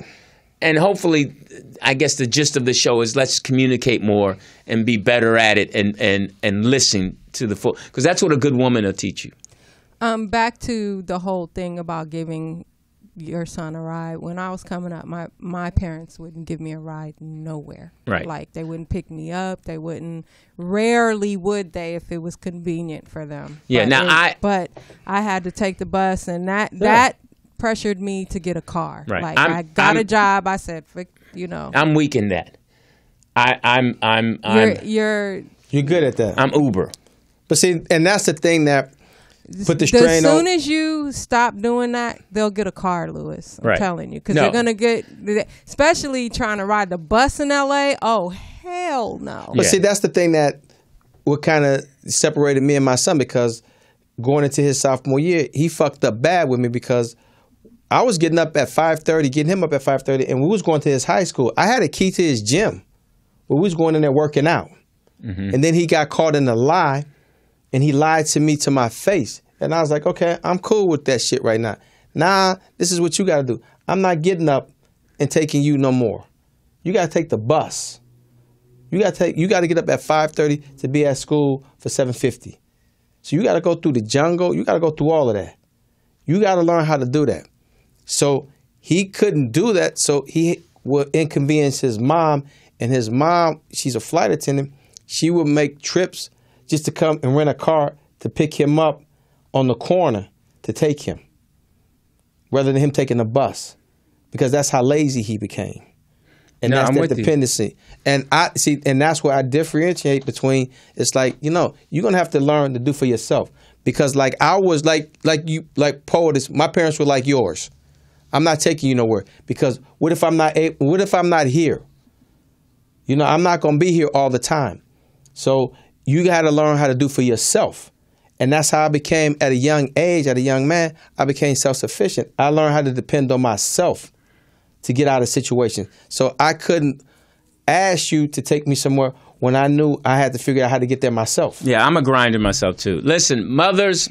And hopefully, I guess the gist of the show is let's communicate more and be better at it and listen to the full, because that's what a good woman will teach you. Back to the whole thing about giving your son a ride. When I was coming up, my parents wouldn't give me a ride nowhere. Right. Like, they wouldn't pick me up. They wouldn't. Rarely would they if it was convenient for them. Yeah. But I had to take the bus, and that pressured me to get a car. Right. Like I got a job. I said, I'm weak in that. You're good at that. I'm Uber. But see, and that's the thing that put the strain on. As soon as you stop doing that, they'll get a car, Lewis. I'm telling you. Because they're going to get, especially trying to ride the bus in L.A. Oh, hell no. But see, that's the thing that what kind of separated me and my son, because going into his sophomore year, he fucked up bad with me because I was getting up at 5:30, getting him up at 5:30, and we was going to his high school. I had a key to his gym. We was going in there working out. Mm-hmm. And then he got caught in a lie, and he lied to me to my face. And I was like, okay, I'm cool with that shit right now. Nah, this is what you got to do. I'm not getting up and taking you no more. You got to take the bus. You got to get up at 5:30 to be at school for 7:50. So you got to go through the jungle. You got to go through all of that. You got to learn how to do that. So he couldn't do that, so he would inconvenience his mom. And his mom, she's a flight attendant. She would make trips just to come and rent a car to pick him up on the corner to take him, rather than him taking the bus, because that's how lazy he became. And that's that dependency. And and that's where I differentiate between, it's like, you're going to have to learn to do for yourself. Because like I was like poets, my parents were like yours. I'm not taking you nowhere, because what if I'm not here? I'm not going to be here all the time. So you got to learn how to do for yourself. And that's how I became, at a young age, at a young man, I became self-sufficient. I learned how to depend on myself to get out of situations. So I couldn't ask you to take me somewhere when I knew I had to figure out how to get there myself. Yeah, I'm a grinder myself too. Listen, mothers.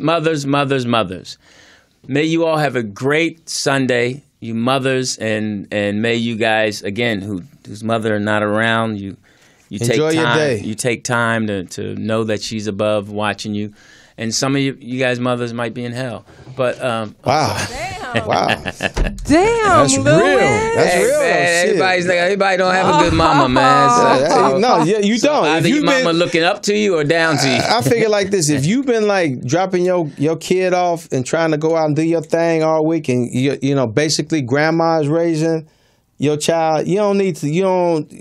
May you all have a great Sunday, you mothers, and may you guys, again, whose mother are not around, you enjoy your day. You take time to know that she's above watching you. And some of you guys mothers might be in hell. But wow. Damn. Wow. Damn, That's Lewis. real. That's real. Man, everybody don't have a good mama, man. No, you don't. Either your mama looking up to you or down to you. I figure like this: if you've been like dropping your kid off and trying to go out and do your thing all week, and basically grandma's raising your child, you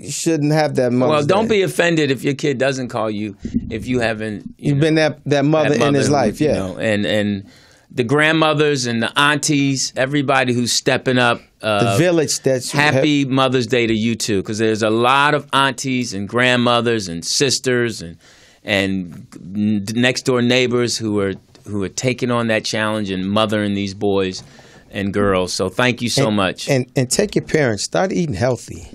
shouldn't have that mother. Well, don't be offended if your kid doesn't call you if you haven't. You've been that mother in his life, yeah. And the grandmothers and the aunties, everybody who's stepping up. The village that's happy Mother's Day to you too, because there's a lot of aunties and grandmothers and sisters and next door neighbors who are taking on that challenge and mothering these boys and girls. So thank you so much. And take your parents. Start eating healthy.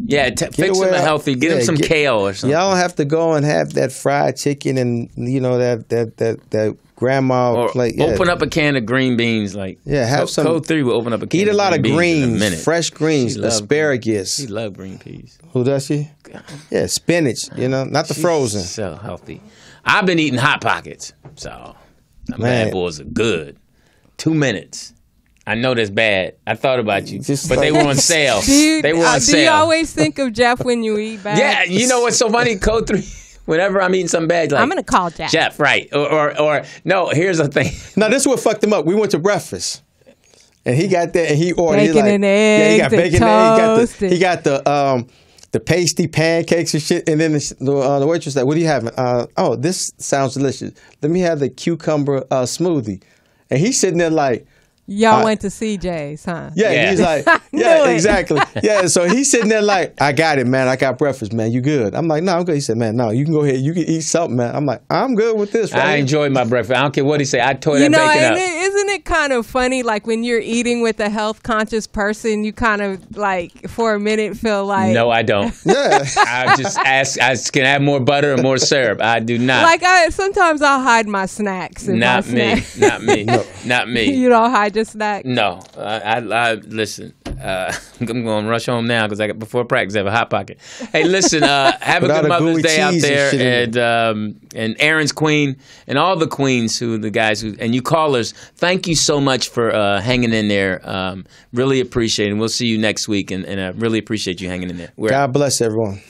Yeah, fix them healthy. Get them some kale or something. Y'all don't have to go and have that fried chicken and that grandma plate. Yeah. Open up a can of green beans. Have some. Code 3 will open up a can. Eat a lot of greens, fresh greens, asparagus. She loves green peas. Who does she? Yeah, spinach. Not the frozen. So healthy. I've been eating Hot Pockets, so the bad boys are good. 2 minutes. I know that's bad. I thought about you, but they were on sale. They were on sale. Do you always think of Jeff when you eat bad? Yeah, you know what's so funny? Code 3. Whenever I'm eating something bad, I'm gonna call Jeff. Jeff, right? Or no. Here's the thing. No, this is what fucked him up. We went to breakfast, and he got there and he ordered bacon and eggs. He got bacon and eggs. He got the pasty pancakes and shit. And then the waitress like, "What are you having?" This sounds delicious. Let me have the cucumber smoothie. And he's sitting there like. Y'all went to CJ's, huh? Yeah. He's like, yeah, exactly. Yeah, so he's sitting there like, I got it, man. I got breakfast, man. You good? I'm like, no, I'm good. He said, man, no, you can go ahead. You can eat something, man. I'm like, I'm good with this. I enjoyed my breakfast. I don't care what he say. I tore that bacon up. Isn't it kind of funny, like when you're eating with a health conscious person, you kind of like for a minute feel like. No, I don't. Yeah. I just ask, can I have more butter or more syrup? I do not. Sometimes I'll hide my snacks. Not me. Not me. No. Not me. You don't hide your snacks? No. I listen. I'm going to rush home now because before practice I have a Hot Pocket. Hey, listen. Have a good Mother's Day out there, and Aaron's queen and all the queens the guys and you callers. Thank you so much for hanging in there. Really appreciate it. And we'll see you next week. And I really appreciate you hanging in there. God bless everyone.